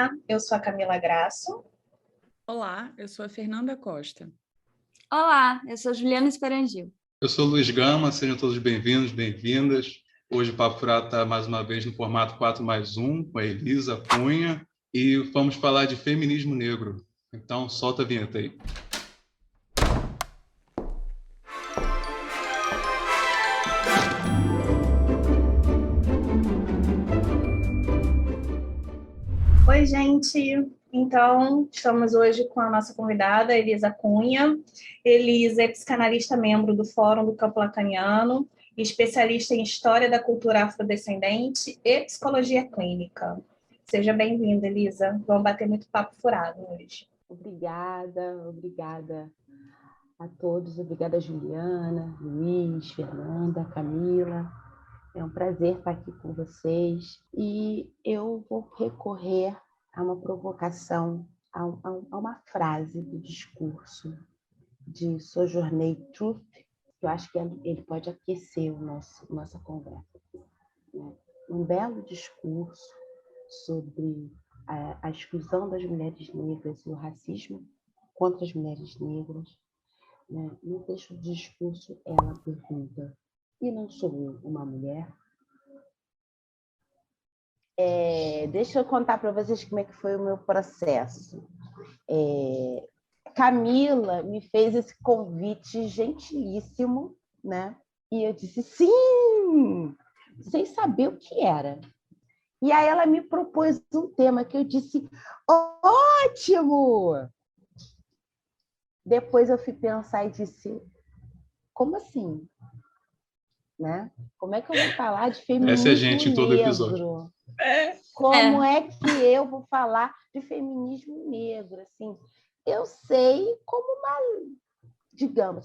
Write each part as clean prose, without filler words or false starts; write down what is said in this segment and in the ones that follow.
Olá, eu sou a Camila Grasso. Olá, eu sou a Fernanda Costa. Olá, eu sou Juliana Esperangil. Eu sou Luiz Gama, sejam todos bem-vindos, bem-vindas. Hoje o Papo Furado está mais uma vez no formato 4+1, com a Elisa Cunha, e vamos falar de feminismo negro. Então, solta a vinheta aí. Oi, gente. Então, estamos hoje com a nossa convidada, Elisa Cunha. Elisa é psicanalista, membro do Fórum do Campo Lacaniano, especialista em História da Cultura Afrodescendente e Psicologia Clínica. Seja bem-vinda, Elisa. Vamos bater muito papo furado hoje. Obrigada a todos. Obrigada, Juliana, Luiz, Fernanda, Camila. É um prazer estar aqui com vocês. E eu vou recorrer a uma provocação, a uma frase do discurso de Sojourner Truth, que eu acho que ele pode aquecer nossa conversa. Um belo discurso sobre a exclusão das mulheres negras e o racismo contra as mulheres negras. No texto do discurso, ela pergunta: e não sou eu uma mulher? Deixa eu contar para vocês como é que foi o meu processo. Camila me fez esse convite gentilíssimo, né? E eu disse sim, sem saber o que era. E aí ela me propôs um tema que eu disse ótimo! Depois eu fui pensar e disse, como assim? Né? Como é que eu vou falar de feminismo Essa é a gente em todo negro? episódio. Como é que eu vou falar de feminismo negro? Assim, eu sei como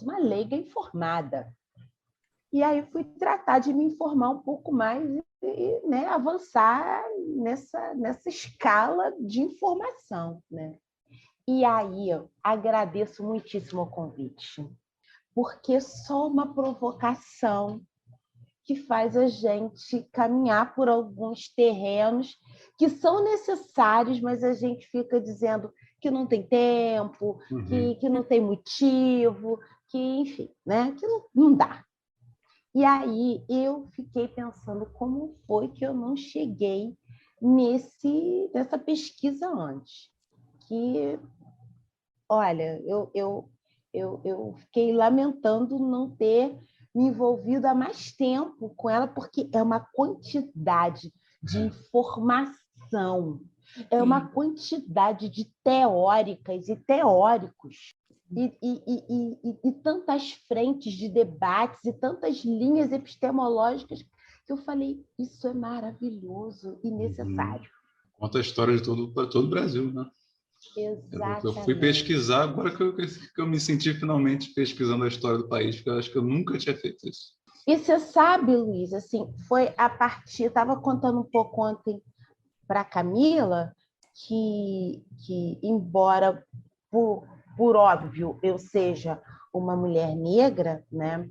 uma leiga informada. E aí fui tratar de me informar um pouco mais e né, avançar nessa escala de informação. Né? E aí eu agradeço muitíssimo o convite, porque só uma provocação que faz a gente caminhar por alguns terrenos que são necessários, mas a gente fica dizendo que não tem tempo, que não tem motivo, que, enfim, né? Que não dá. E aí eu fiquei pensando como foi que eu não cheguei nessa pesquisa antes. Que, olha, eu fiquei lamentando não ter me envolvido há mais tempo com ela, porque é uma quantidade de informação, é uma quantidade de teóricas e teóricos, e tantas frentes de debates, e tantas linhas epistemológicas, que eu falei, isso é maravilhoso e necessário. Conta a história de todo o Brasil, né? Exatamente. Eu fui pesquisar, agora que eu me senti finalmente pesquisando a história do país, porque eu acho que eu nunca tinha feito isso. E você sabe, Luiz, assim, foi a partir... Estava contando um pouco ontem para a Camila que embora, por óbvio, eu seja uma mulher negra, né?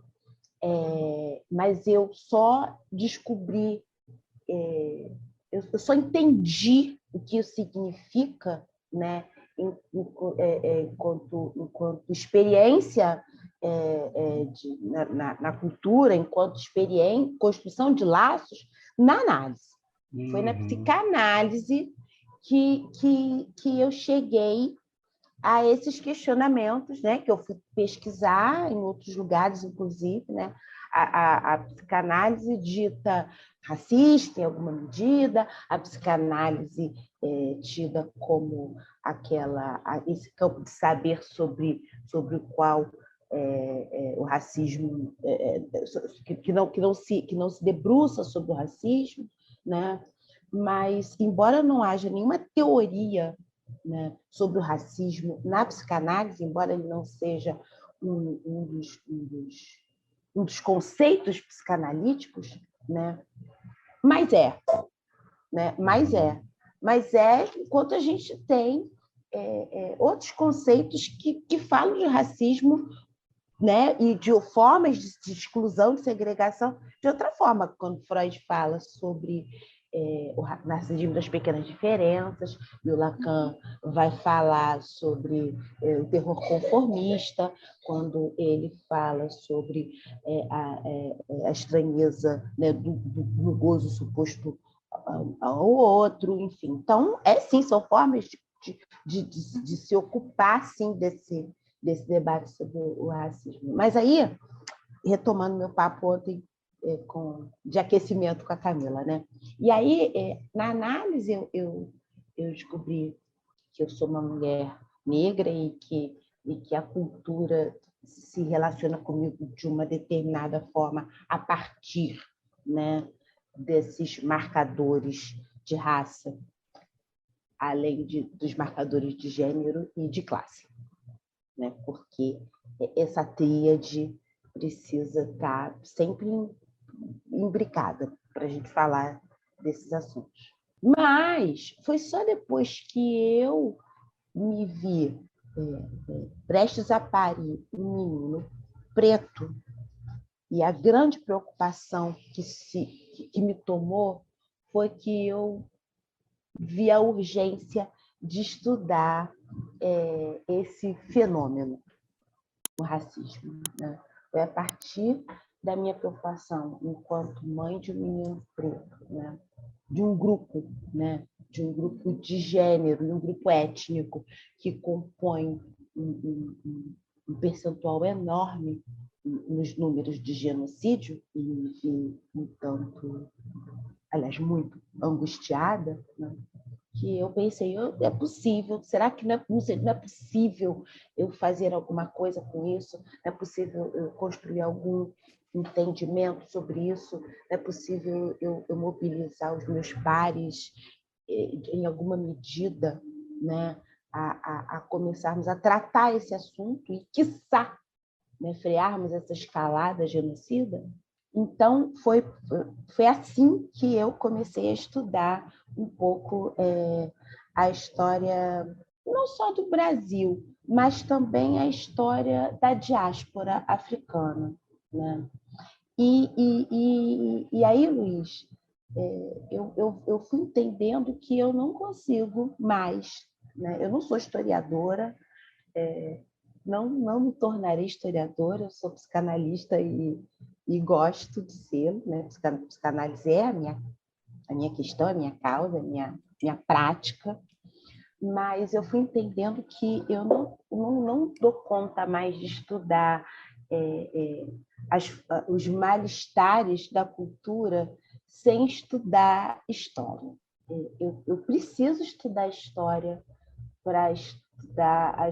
Mas eu só descobri, eu só entendi o que isso significa, né? Enquanto experiência na cultura, enquanto experiência, construção de laços, na análise. Foi na psicanálise que eu cheguei a esses questionamentos, né? Que eu fui pesquisar em outros lugares, inclusive, né? A psicanálise dita racista, em alguma medida, a psicanálise tida como esse campo de saber sobre o qual o racismo, que não se debruça sobre o racismo, né? Mas, embora não haja nenhuma teoria, né, sobre o racismo na psicanálise, embora ele não seja um dos conceitos psicanalíticos, né? Mas enquanto a gente tem outros conceitos que falam de racismo, né? E de formas de exclusão, de segregação, de outra forma, quando Freud fala sobre o Narcisismo das Pequenas Diferenças, e o Lacan vai falar sobre o terror conformista, quando ele fala sobre a estranheza, né, do gozo suposto ao outro, enfim. Então, sim, são formas de se ocupar, sim, desse debate sobre o racismo. Mas aí, retomando meu papo ontem, de aquecimento com a Camila, né? E aí, na análise, eu descobri que eu sou uma mulher negra e que a cultura se relaciona comigo de uma determinada forma a partir, né, desses marcadores de raça, além dos marcadores de gênero e de classe, né? Porque essa tríade precisa estar sempre imbricada para a gente falar desses assuntos. Mas foi só depois que eu me vi prestes a parir um menino preto, e a grande preocupação que me tomou foi que eu vi a urgência de estudar esse fenômeno, o racismo, né? Foi a partir da minha preocupação enquanto mãe de um menino preto, né? De um grupo, né? De um grupo de gênero, de um grupo étnico que compõe um percentual enorme nos números de genocídio, e me vi, tanto, aliás, muito angustiada, né? Que eu pensei, é possível, será que não é possível eu fazer alguma coisa com isso? Não é possível eu construir algum entendimento sobre isso? Não é possível eu mobilizar os meus pares em alguma medida, né, a começarmos a tratar esse assunto e, quiçá, né, frearmos essa escalada genocida? Então, foi assim que eu comecei a estudar um pouco a história, não só do Brasil, mas também a história da diáspora africana, né? E aí, Luiz, eu fui entendendo que eu não consigo mais, né? Eu não sou historiadora, não me tornarei historiadora, eu sou psicanalista e gosto de ser, né? Psicanálise é a minha questão, a minha causa, a minha prática, mas eu fui entendendo que eu não dou conta mais de estudar os malestares da cultura sem estudar história. Eu preciso estudar história para estudar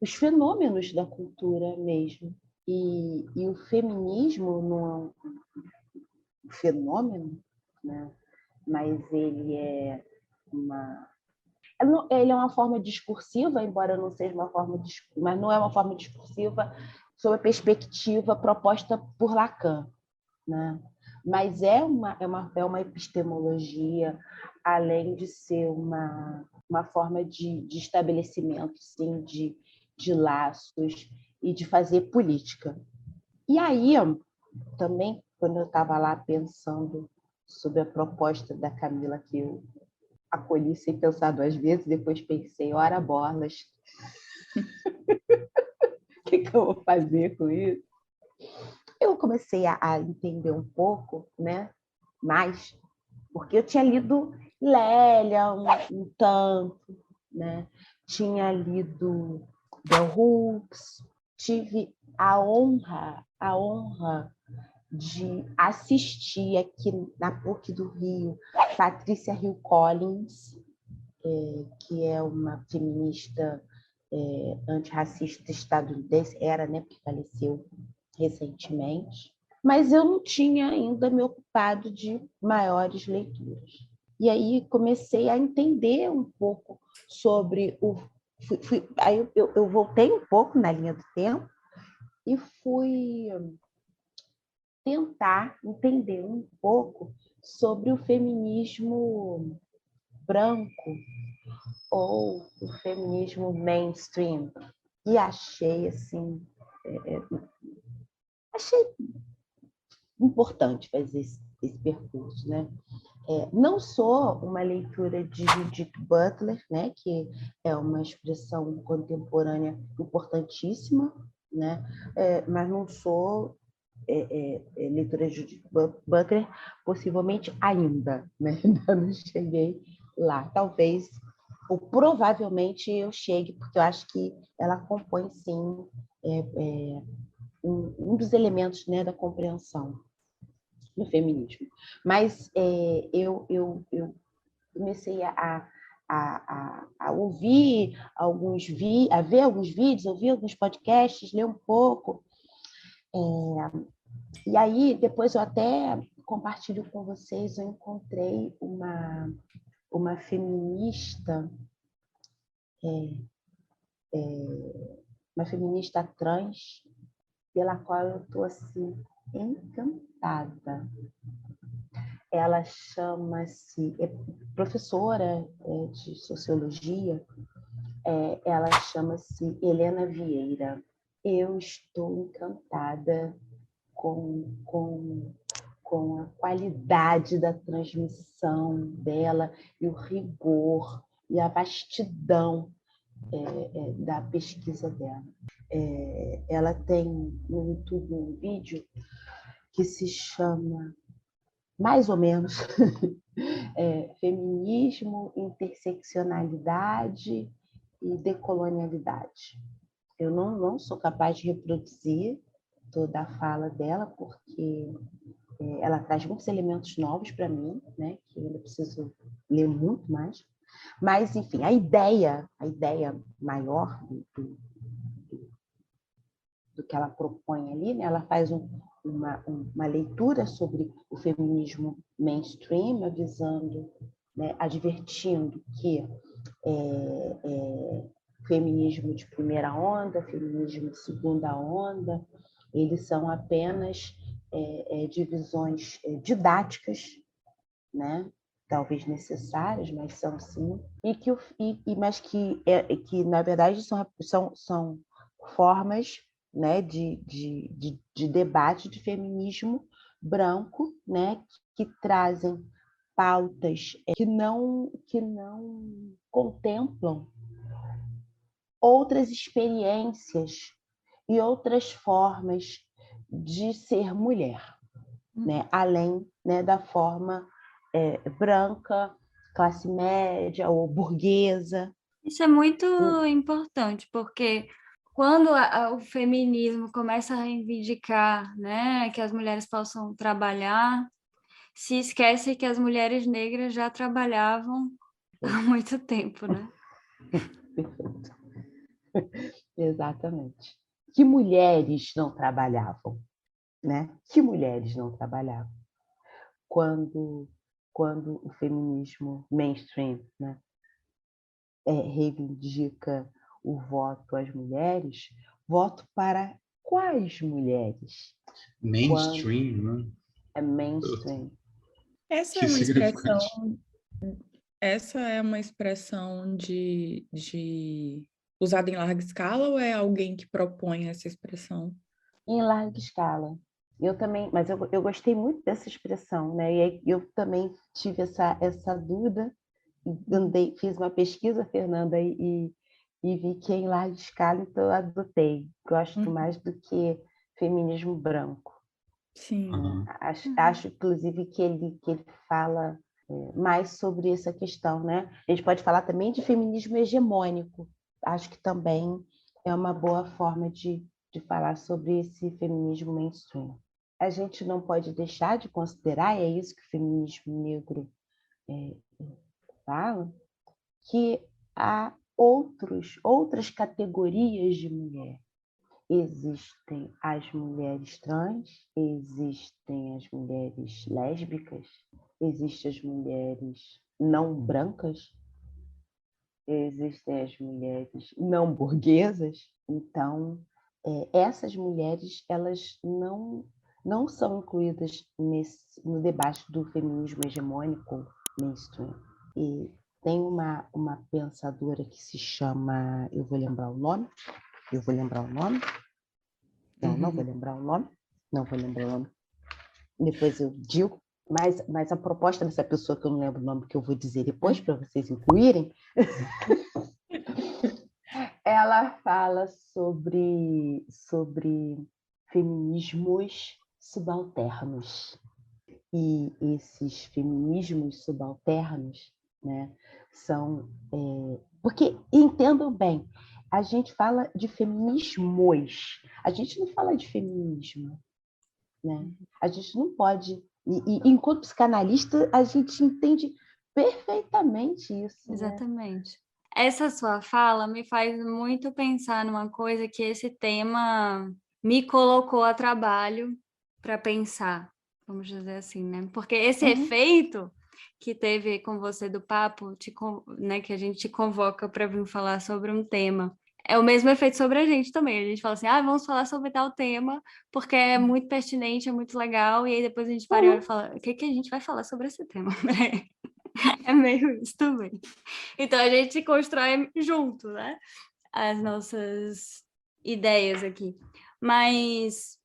os fenômenos da cultura mesmo. E o feminismo não é um fenômeno, né? Mas ele é uma forma discursiva, embora não seja uma forma, mas não é uma forma discursiva sob a perspectiva proposta por Lacan, né? Mas é uma epistemologia, além de ser uma forma de estabelecimento, sim, de laços e de fazer política. E aí, também, quando eu estava lá pensando sobre a proposta da Camila, que eu acolhi sem pensar duas vezes, depois pensei, ora bolas, o que eu vou fazer com isso? Eu comecei a entender um pouco, né, mais, porque eu tinha lido Lélia um tanto, né? Tinha lido Bell Hooks, tive a honra de assistir aqui na PUC do Rio Patrícia Hill Collins, que é uma feminista antirracista estadunidense, era, né, porque faleceu recentemente, mas eu não tinha ainda me ocupado de maiores leituras. E aí comecei a entender um pouco sobre aí eu voltei um pouco na linha do tempo e fui tentar entender um pouco sobre o feminismo branco ou o feminismo mainstream. E achei achei importante fazer esse percurso, né? Não sou uma leitura de Judith Butler, né, que é uma expressão contemporânea importantíssima, né, mas não sou leitura de Judith Butler, possivelmente ainda, né? Ainda não cheguei lá. Talvez, ou provavelmente eu chegue, porque eu acho que ela compõe, sim, um dos elementos, né, da compreensão do feminismo. Mas eu comecei a ouvir a ver alguns vídeos, ouvir alguns podcasts, ler um pouco. E aí, depois eu até compartilho com vocês, eu encontrei uma feminista, uma feminista trans, pela qual eu estou assim, encantada. Ela chama-se, professora de sociologia, ela chama-se Helena Vieira. Eu estou encantada com a qualidade da transmissão dela e o rigor e a vastidão da pesquisa dela. Ela tem no YouTube um vídeo que se chama, mais ou menos, Feminismo, Interseccionalidade e Decolonialidade. Eu não sou capaz de reproduzir toda a fala dela, porque ela traz muitos elementos novos para mim, né, que eu ainda preciso ler muito mais. Mas, enfim, a ideia maior do que ela propõe ali, né, ela faz uma leitura sobre o feminismo mainstream, avisando, né, advertindo que feminismo de primeira onda, feminismo de segunda onda, eles são apenas divisões didáticas, né? Talvez necessárias, mas são sim, mas que na verdade são formas, né, de debate de feminismo branco, né, que trazem pautas que não contemplam outras experiências e outras formas de ser mulher, né, além, né, da forma branca, classe média ou burguesa. Isso é muito importante, porque quando o feminismo começa a reivindicar, né, que as mulheres possam trabalhar, se esquece que as mulheres negras já trabalhavam há muito tempo, né? Perfeito. Exatamente. Que mulheres não trabalhavam, né? Que mulheres não trabalhavam quando o feminismo mainstream, né, reivindica o voto às mulheres, voto para quais mulheres? Mainstream, né? É mainstream. Essa Que é uma significante. expressão de usada em larga escala ou é alguém que propõe essa expressão? Em larga escala. Eu também, mas eu gostei muito dessa expressão, né? E aí eu também tive essa dúvida, fiz uma pesquisa, Fernanda, e vi que é em larga escala, então eu adotei. Gosto mais do que feminismo branco. Sim. Acho, inclusive, que ele fala mais sobre essa questão, né? A gente pode falar também de feminismo hegemônico. Acho que também é uma boa forma de falar sobre esse feminismo mainstream. A gente não pode deixar de considerar, e é isso que o feminismo negro fala, que há outras categorias de mulher. Existem as mulheres trans, existem as mulheres lésbicas, existem as mulheres não brancas, existem as mulheres não burguesas. Então, essas mulheres, elas não são incluídas no debate do feminismo hegemônico mainstream. E tem uma pensadora que se chama, eu vou lembrar o nome. Não vou lembrar o nome. Depois eu digo. Mas a proposta dessa pessoa, que eu não lembro o nome, que eu vou dizer depois para vocês incluírem, ela fala sobre feminismos subalternos. E esses feminismos subalternos, né, são... porque, entendam bem, a gente fala de feminismos, a gente não fala de feminismo, né? A gente não pode... enquanto psicanalista, a gente entende perfeitamente isso. Exatamente. Né? Essa sua fala me faz muito pensar numa coisa que esse tema me colocou a trabalho para pensar, vamos dizer assim, né? Porque esse efeito que teve com você do papo, né, que a gente te convoca para vir falar sobre um tema, é o mesmo efeito sobre a gente também. A gente fala assim, vamos falar sobre tal tema, porque é muito pertinente, é muito legal, e aí depois a gente para e olha e fala, o que a gente vai falar sobre esse tema? É meio isso também. Então, a gente constrói junto, né? As nossas ideias aqui. Mas...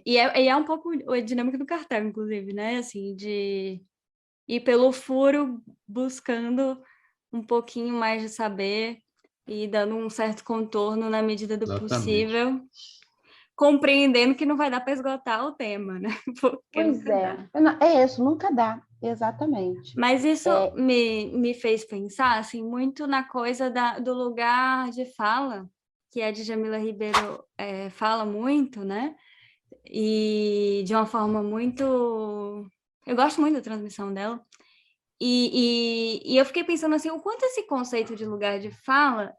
E é um pouco a dinâmica do cartel, inclusive, né? Assim, de ir pelo furo, buscando um pouquinho mais de saber e dando um certo contorno na medida do possível, compreendendo que não vai dar para esgotar o tema, né? Porque pois é. É isso, nunca dá. Exatamente. Mas isso me fez pensar assim, muito na coisa do lugar de fala, que a Djamila Ribeiro fala muito, né? E de uma forma muito... Eu gosto muito da transmissão dela. E eu fiquei pensando assim, o quanto esse conceito de lugar de fala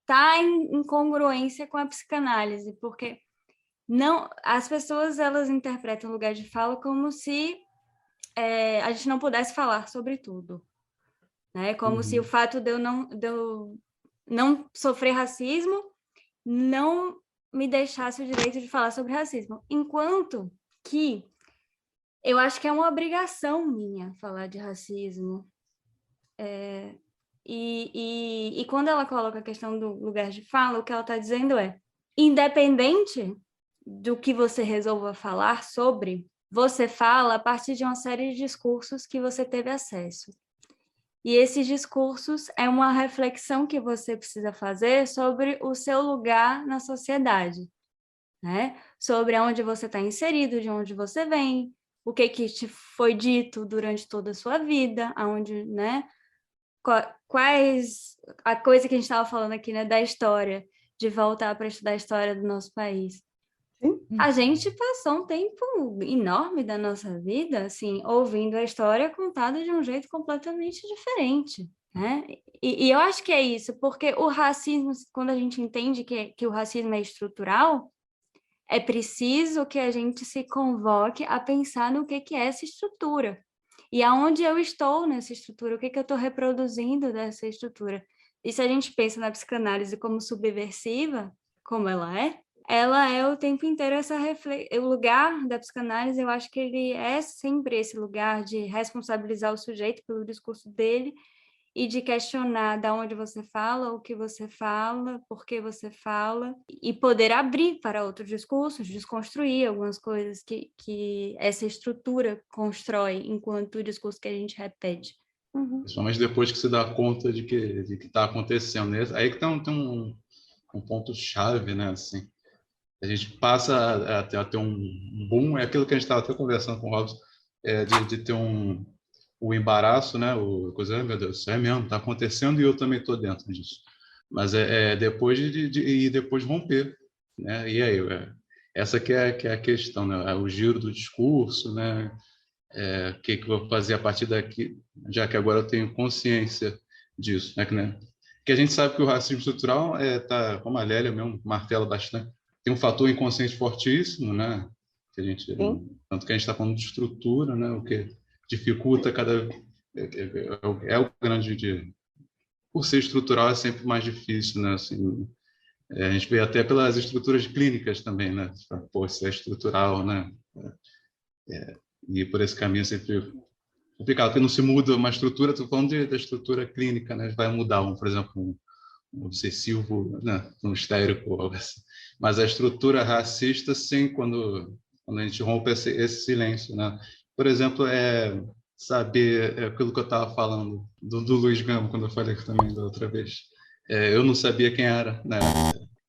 está em incongruência com a psicanálise, porque as pessoas elas interpretam o lugar de fala como se a gente não pudesse falar sobre tudo, né? Como se o fato de eu não sofrer racismo não me deixasse o direito de falar sobre racismo, enquanto que eu acho que é uma obrigação minha falar de racismo. E quando ela coloca a questão do lugar de fala, o que ela está dizendo é, independente do que você resolva falar sobre, você fala a partir de uma série de discursos que você teve acesso. E esses discursos é uma reflexão que você precisa fazer sobre o seu lugar na sociedade, né? Sobre onde você está inserido, de onde você vem, o que te foi dito durante toda a sua vida, aonde, né? Quais... A coisa que a gente estava falando aqui, né? Da história, de voltar para estudar a história do nosso país. A gente passou um tempo enorme da nossa vida, assim, ouvindo a história contada de um jeito completamente diferente, né? E eu acho que é isso, porque o racismo, quando a gente entende que o racismo é estrutural, é preciso que a gente se convoque a pensar no que é essa estrutura. E aonde eu estou nessa estrutura, o que eu estou reproduzindo dessa estrutura. E se a gente pensa na psicanálise como subversiva, como ela é o tempo inteiro o lugar da psicanálise, eu acho que ele é sempre esse lugar de responsabilizar o sujeito pelo discurso dele e de questionar de onde você fala, o que você fala, por que você fala, e poder abrir para outros discursos, desconstruir algumas coisas que essa estrutura constrói enquanto o discurso que a gente repete. Principalmente depois que se dá conta de que está acontecendo. Aí que tem um ponto-chave, né? Assim, a gente passa a ter um boom, é aquilo que a gente estava até conversando com o Robson, de ter o embaraço, né? Meu Deus, isso é mesmo, está acontecendo e eu também estou dentro disso. Mas depois e depois romper, né? E aí, essa que é a questão, né? O giro do discurso, né? O que eu vou fazer a partir daqui, já que agora eu tenho consciência disso, né? Que a gente sabe que o racismo estrutural tá, como a Lélia mesmo martela bastante, tem um fator inconsciente fortíssimo, né? Tanto que a gente está falando de estrutura, né? O que dificulta o grande... Por ser estrutural é sempre mais difícil, né? Assim, a gente vê até pelas estruturas clínicas também, né? Pô, isso é estrutural, né? E por esse caminho é sempre complicado, porque não se muda uma estrutura, estou falando da estrutura clínica, né? Vai mudar, por exemplo, um obsessivo, né? Um histérico, mas a estrutura racista, sim, quando quando a gente rompe esse silêncio, né? Por exemplo, saber aquilo que eu estava falando do Luiz Gama, quando eu falei também da outra vez. Eu não sabia quem era, né?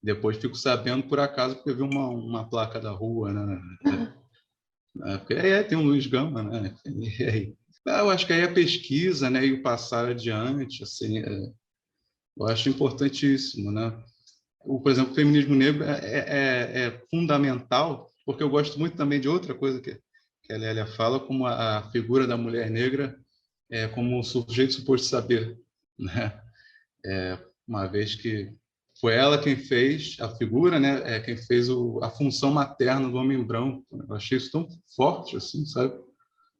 Depois fico sabendo por acaso, porque eu vi uma placa da rua, né? Porque tem um Luiz Gama, né? E aí, eu acho que aí a pesquisa, né, e o passar adiante, assim, eu acho importantíssimo, né? Por exemplo, o feminismo negro é fundamental, porque eu gosto muito também de outra coisa que a Lélia fala, como a figura da mulher negra como um sujeito suposto saber, né? Uma vez que foi ela quem fez a figura, né? Quem fez a função materna do homem branco. Eu achei isso tão forte, assim, sabe?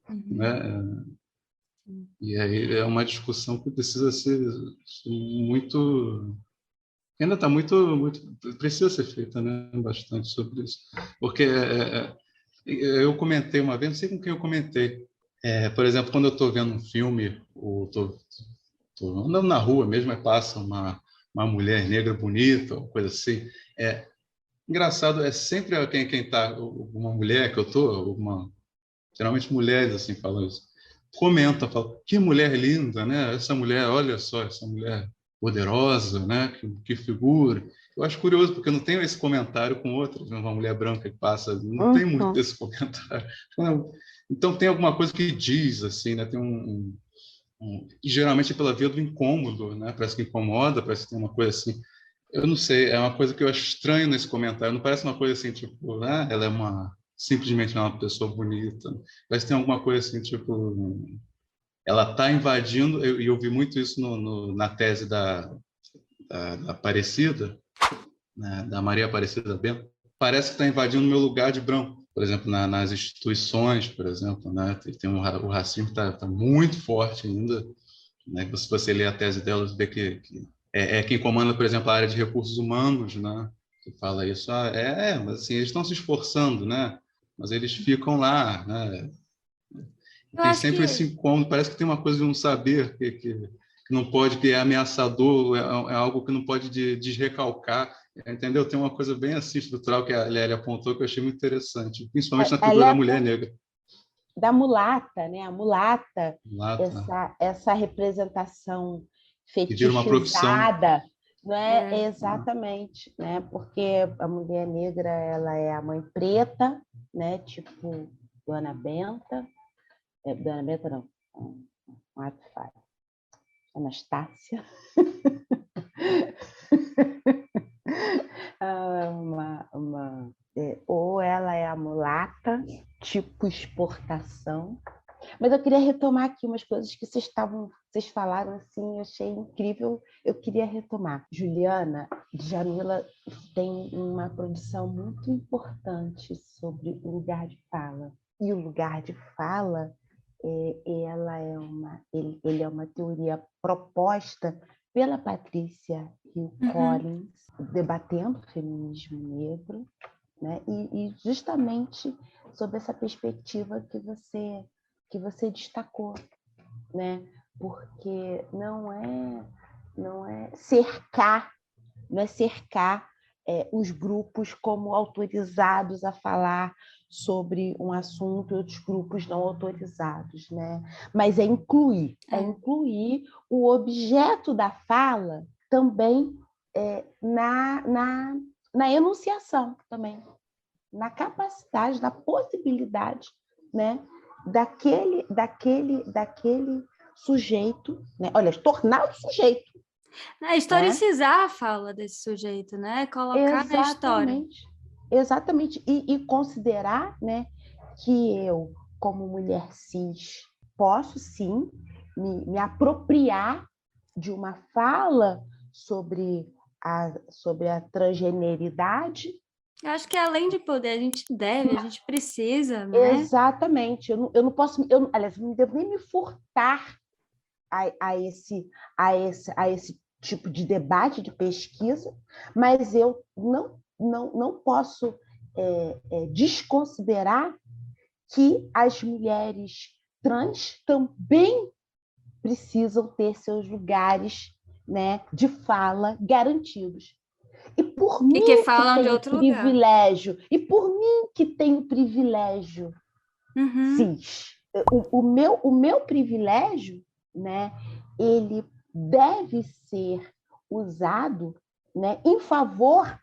Né? E aí é uma discussão que precisa ser muito... Ainda está muito... Precisa ser feita, né? Bastante sobre isso. Porque eu comentei uma vez, não sei com quem eu comentei, por exemplo, quando eu estou vendo um filme, ou estou andando na rua mesmo, aí passa uma mulher negra bonita, ou coisa assim. Engraçado, sempre quem está, uma mulher que eu estou, geralmente mulheres assim falam isso, comenta, fala, que mulher linda, né? Essa mulher, olha só, essa mulher poderosa, né? Que figura. Eu acho curioso, porque eu não tenho esse comentário com outras, né? Uma mulher branca que passa, não tem muito esse comentário. Então tem alguma coisa que diz, assim, né? Tem e geralmente é pela via do incômodo, né? Parece que incomoda, parece que tem uma coisa assim. Eu não sei, é uma coisa que eu acho estranho nesse comentário. Não parece uma coisa assim, tipo, ela é simplesmente uma pessoa bonita. Parece que tem alguma coisa assim, tipo, ela está invadindo, e eu vi muito isso na tese da Aparecida, né? Da Maria Aparecida Bento. Parece que está invadindo o meu lugar de branco. Por exemplo, nas instituições, por exemplo, né? O racismo está muito forte ainda, né? Se você ler a tese dela, você vê que quem comanda, por exemplo, a área de recursos humanos, né? Que fala isso, mas assim, eles estão se esforçando, né? Mas eles ficam lá, né? Eu Tem acho sempre que esse incômodo, parece que tem uma coisa de um saber que não pode, que é ameaçador, é algo que não pode desrecalcar, entendeu? Tem uma coisa bem assim estrutural que a Lélia apontou que eu achei muito interessante, principalmente na figura da mulher negra. Da mulata, né? A mulata, Lá, tá. essa representação Que vira uma profissão. fetichizada, não é? Exatamente, né? Porque a mulher negra, ela é a mãe preta, né? Tipo Dona Benta, Dona Benta não, Anastácia. Ou ela é a mulata, tipo exportação. Mas eu queria retomar aqui umas coisas que vocês falaram assim, eu achei incrível, eu queria retomar. Juliana, Djamila tem uma produção muito importante sobre o lugar de fala. E o lugar de fala, ele é uma teoria proposta pela Patrícia Hill Collins, debatendo o feminismo negro, né? E justamente sob essa perspectiva que você destacou, né? Porque não é cercar os grupos como autorizados a falar sobre um assunto e outros grupos não autorizados, né? Mas é incluir o objeto da fala também na enunciação também, na capacidade, na possibilidade, né, daquele sujeito, né? Olha, tornar o sujeito. Historicizar a fala desse sujeito, né? Colocar na história. Exatamente. E considerar, né, que eu, como mulher cis, posso sim me apropriar de uma fala sobre a transgeneridade. Eu acho que além de poder, a gente precisa, né? Exatamente. Eu não posso, aliás, eu não devo nem me furtar a esse tipo de debate, de pesquisa, mas eu não posso desconsiderar que as mulheres trans também precisam ter seus lugares, né, de fala garantidos. E por mim que falam de tenho outro lugar. privilégio, e por mim que tenho privilégio cis. O meu privilégio, né, ele deve ser usado, né, em favor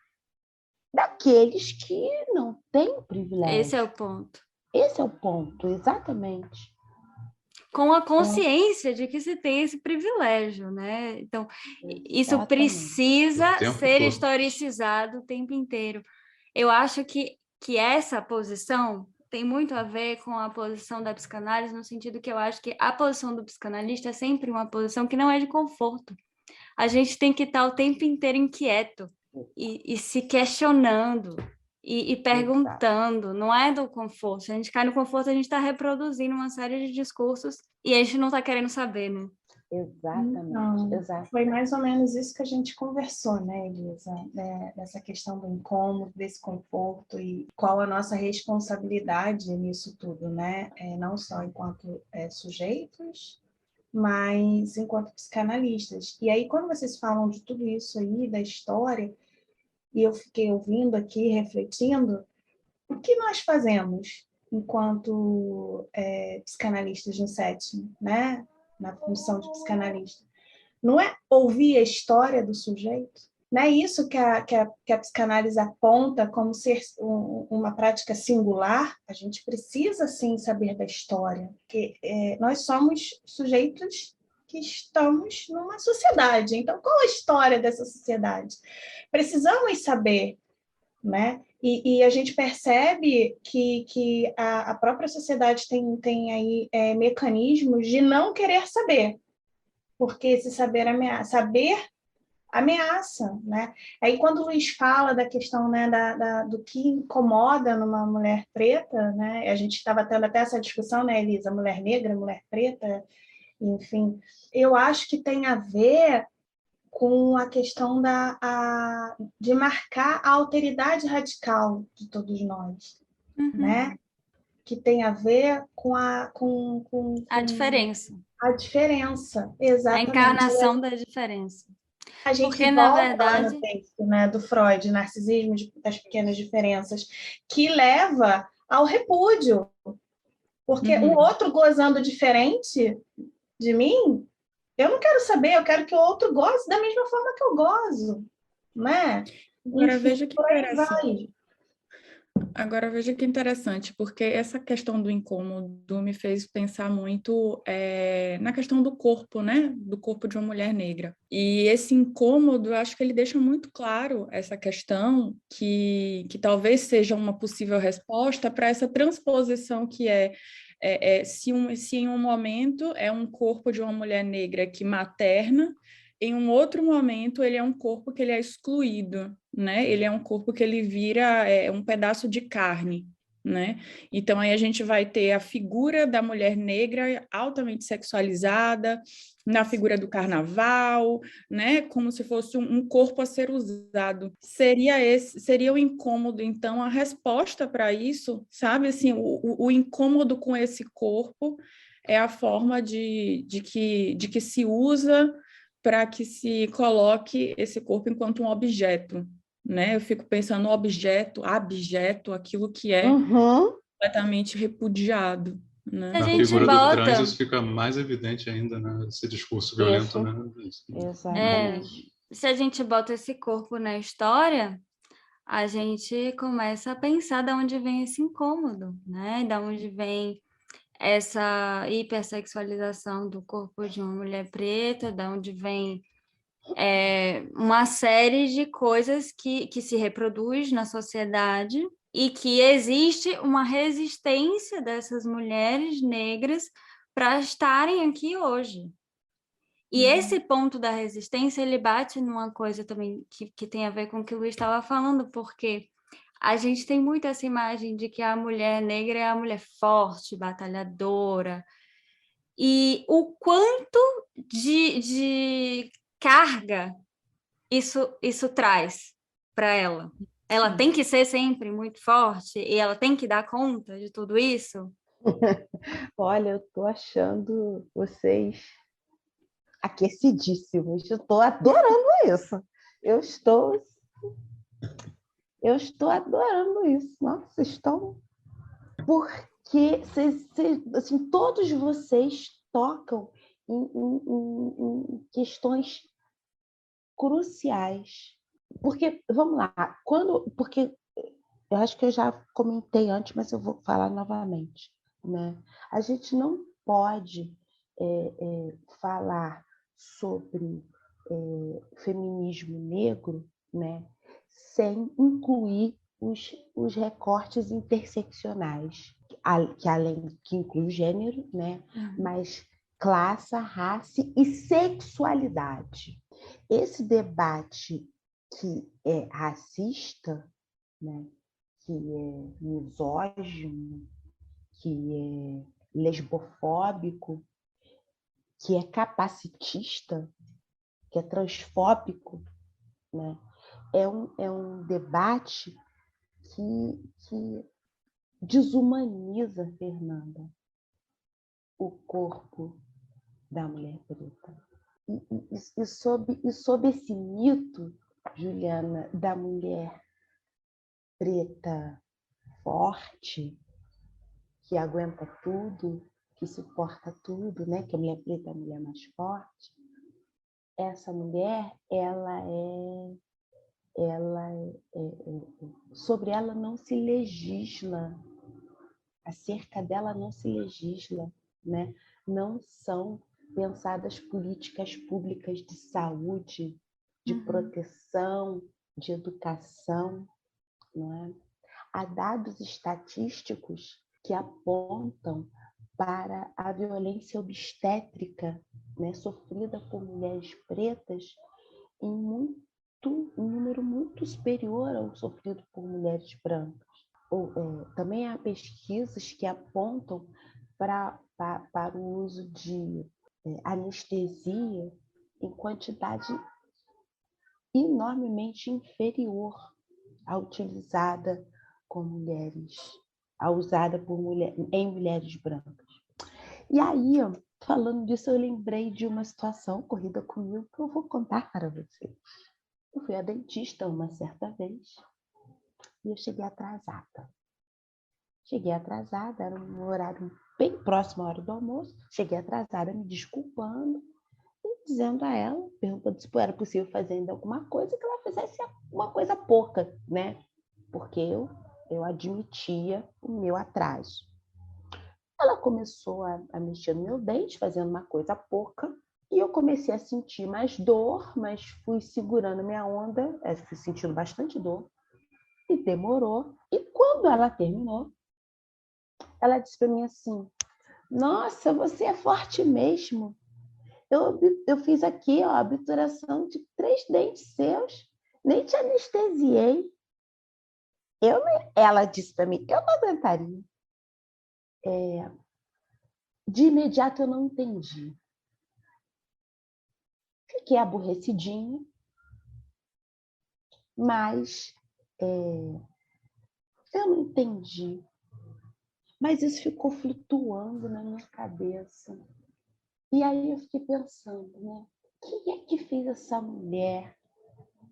daqueles que não têm privilégio. Esse é o ponto. Esse é o ponto, exatamente. Com a consciência de que se tem esse privilégio, né? Então, isso precisa ser historicizado o tempo inteiro. Eu acho que essa posição tem muito a ver com a posição da psicanálise, no sentido que eu acho que a posição do psicanalista é sempre uma posição que não é de conforto. A gente tem que estar o tempo inteiro inquieto e se questionando e perguntando. Não é do conforto. Se a gente cai no conforto, a gente está reproduzindo uma série de discursos e a gente não está querendo saber, né? Exatamente. Então, Exatamente. foi mais ou menos isso que a gente conversou, né, Elisa? Dessa questão do incômodo, desse conforto e qual a nossa responsabilidade nisso tudo, né? Não só enquanto sujeitos, mas enquanto psicanalistas. E aí, quando vocês falam de tudo isso aí, da história, e eu fiquei ouvindo aqui, refletindo, o que nós fazemos enquanto psicanalistas no setting, né? Na função de psicanalista? Não é ouvir a história do sujeito? Não é isso que a psicanálise aponta como ser uma prática singular? A gente precisa, sim, saber da história, porque nós somos sujeitos que estamos numa sociedade. Então, qual a história dessa sociedade? Precisamos saber, né? E a gente percebe que a própria sociedade tem aí mecanismos de não querer saber, porque esse saber ameaça, né? Aí quando o Luiz fala da questão, né, do que incomoda numa mulher preta, né? A gente estava tendo até essa discussão, né, Elisa? Mulher negra, mulher preta, enfim. Eu acho que tem a ver com a questão de marcar a alteridade radical de todos nós, né? Que tem a ver com a diferença. A diferença, exatamente. A encarnação da diferença. A gente Porque, volta na verdade, lá no texto, né, do Freud, Narcisismo das Pequenas Diferenças, que leva ao repúdio. Porque o outro gozando diferente de mim, eu não quero saber, eu quero que o outro goze da mesma forma que eu gozo, né? Agora veja que interessante. Agora veja que interessante, porque essa questão do incômodo me fez pensar muito na questão do corpo, né? Do corpo de uma mulher negra. E esse incômodo, eu acho que ele deixa muito claro essa questão que talvez seja uma possível resposta para essa transposição que se em um momento é um corpo de uma mulher negra que materna, em um outro momento ele é um corpo que ele é excluído, né? Ele é um corpo que ele vira um pedaço de carne, né? Então aí a gente vai ter a figura da mulher negra altamente sexualizada, na figura do carnaval, né? Como se fosse um corpo a ser usado. Seria o incômodo, então, a resposta para isso, sabe? Assim, o incômodo com esse corpo é a forma de que se usa para que se coloque esse corpo enquanto um objeto, né? Eu fico pensando no abjeto, aquilo que é completamente repudiado, né? Na figura do trans, isso fica mais evidente ainda, né? Esse discurso violento, né? Exatamente. Se a gente bota esse corpo na história, a gente começa a pensar de onde vem esse incômodo, né? De onde vem essa hipersexualização do corpo de uma mulher preta, de onde vem uma série de coisas que se reproduz na sociedade e que existe uma resistência dessas mulheres negras para estarem aqui hoje. E esse ponto da resistência, ele bate numa coisa também que tem a ver com o que o Luiz estava falando, porque a gente tem muito essa imagem de que a mulher negra é a mulher forte, batalhadora, e o quanto de carga isso traz para ela. Ela tem que ser sempre muito forte e ela tem que dar conta de tudo isso? Olha, eu estou achando vocês aquecidíssimos. Eu estou adorando isso. Eu estou Eu estou adorando isso. Nossa, estão... Porque assim, todos vocês tocam em questões cruciais. Porque, vamos lá, porque eu acho que eu já comentei antes, mas eu vou falar novamente, né? A gente não pode falar sobre feminismo negro, né, sem incluir os recortes interseccionais, que inclui o gênero, né, mas classe, raça e sexualidade. Esse debate que é racista, né, que é misógino, que é lesbofóbico, que é capacitista, que é transfóbico, né? É um debate que desumaniza, Fernanda, o corpo da mulher preta. E sob esse mito, Juliana, da mulher preta forte, que aguenta tudo, que suporta tudo, né? Que a mulher preta é a mulher mais forte. Essa mulher, sobre ela não se legisla, acerca dela não se legisla, né? Não são pensadas políticas públicas de saúde, de proteção, de educação, não é? Há dados estatísticos que apontam para a violência obstétrica, né, sofrida por mulheres pretas em um número muito superior ao sofrido por mulheres brancas. Também há pesquisas que apontam para o uso de anestesia em quantidade enormemente inferior à utilizada usada em mulheres brancas. E aí, falando disso, eu lembrei de uma situação ocorrida comigo que eu vou contar para vocês. Eu fui à dentista uma certa vez e eu cheguei atrasada. Era um horário bem próximo à hora do almoço. Cheguei atrasada, me desculpando e dizendo a ela, perguntando se era possível fazer ainda alguma coisa, que ela fizesse uma coisa pouca, né? Porque eu admitia o meu atraso. Ela começou a mexer no meu dente, fazendo uma coisa pouca, e eu comecei a sentir mais dor, mas fui segurando minha onda, fui sentindo bastante dor, e demorou. E quando ela terminou, ela disse para mim assim: nossa, você é forte mesmo. Eu fiz aqui a obturação de 3 dentes seus, nem te anestesiei. Ela disse para mim, eu não aguentaria. De imediato eu não entendi. Fiquei aborrecidinha, mas eu não entendi. Mas isso ficou flutuando na minha cabeça. E aí eu fiquei pensando, né? Quem é que fez essa mulher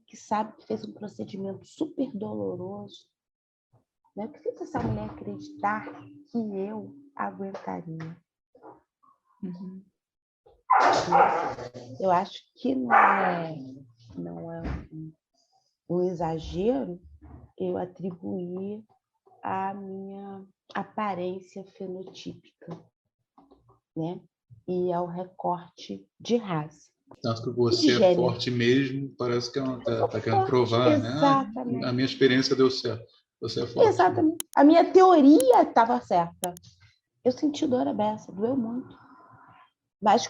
que sabe que fez um procedimento super doloroso? Né? O que fez essa mulher acreditar que eu aguentaria? Eu acho que não é um exagero eu atribuir a minha aparência fenotípica, né? E ao recorte de raça. Tanto que você é forte mesmo, parece que está querendo provar, exatamente. Né? A minha experiência deu certo. Você é forte. Exatamente. A minha teoria estava certa. Eu senti dor à beça, doeu muito. Mas,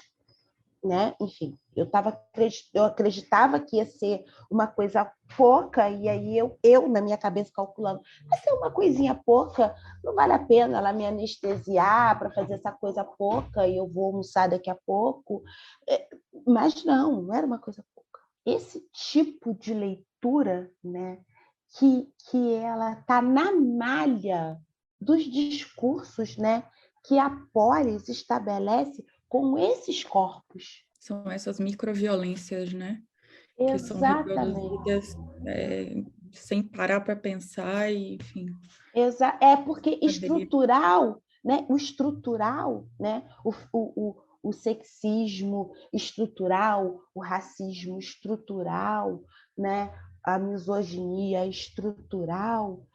né, enfim, eu acreditava que ia ser uma coisa pouca, e aí eu na minha cabeça calculando, vai ser uma coisinha pouca, não vale a pena ela me anestesiar para fazer essa coisa pouca e eu vou almoçar daqui a pouco. Mas não era uma coisa pouca. Esse tipo de leitura, né, que ela está na malha dos discursos, né, que a polis estabelece com esses corpos. São essas microviolências, né? que são Exatamente. reproduzidas sem parar para pensar, e, enfim. É porque estrutural, né? O estrutural, né? O sexismo estrutural, o racismo estrutural, né? A misoginia estrutural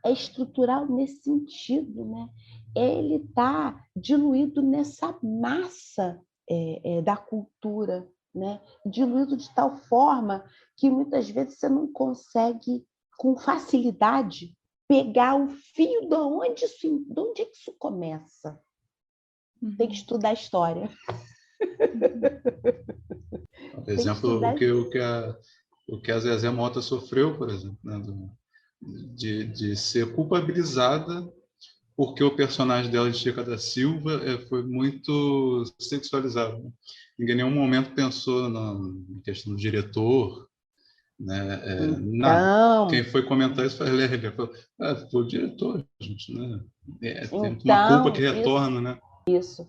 é estrutural nesse sentido, né? Ele está diluído nessa massa da cultura, né? Diluído de tal forma que muitas vezes você não consegue, com facilidade, pegar o fio de onde é que isso começa. Tem que estudar a história. Por exemplo, o que a Zezé Mota sofreu, por exemplo, né? De ser culpabilizada porque o personagem dela, de Chica da Silva, foi muito sexualizado, né? Ninguém em nenhum momento pensou na questão do diretor, né? Nada. Quem foi comentar isso foi a Lélia. Falou, foi o diretor, gente, né? Tem uma culpa que retorna, né? Isso.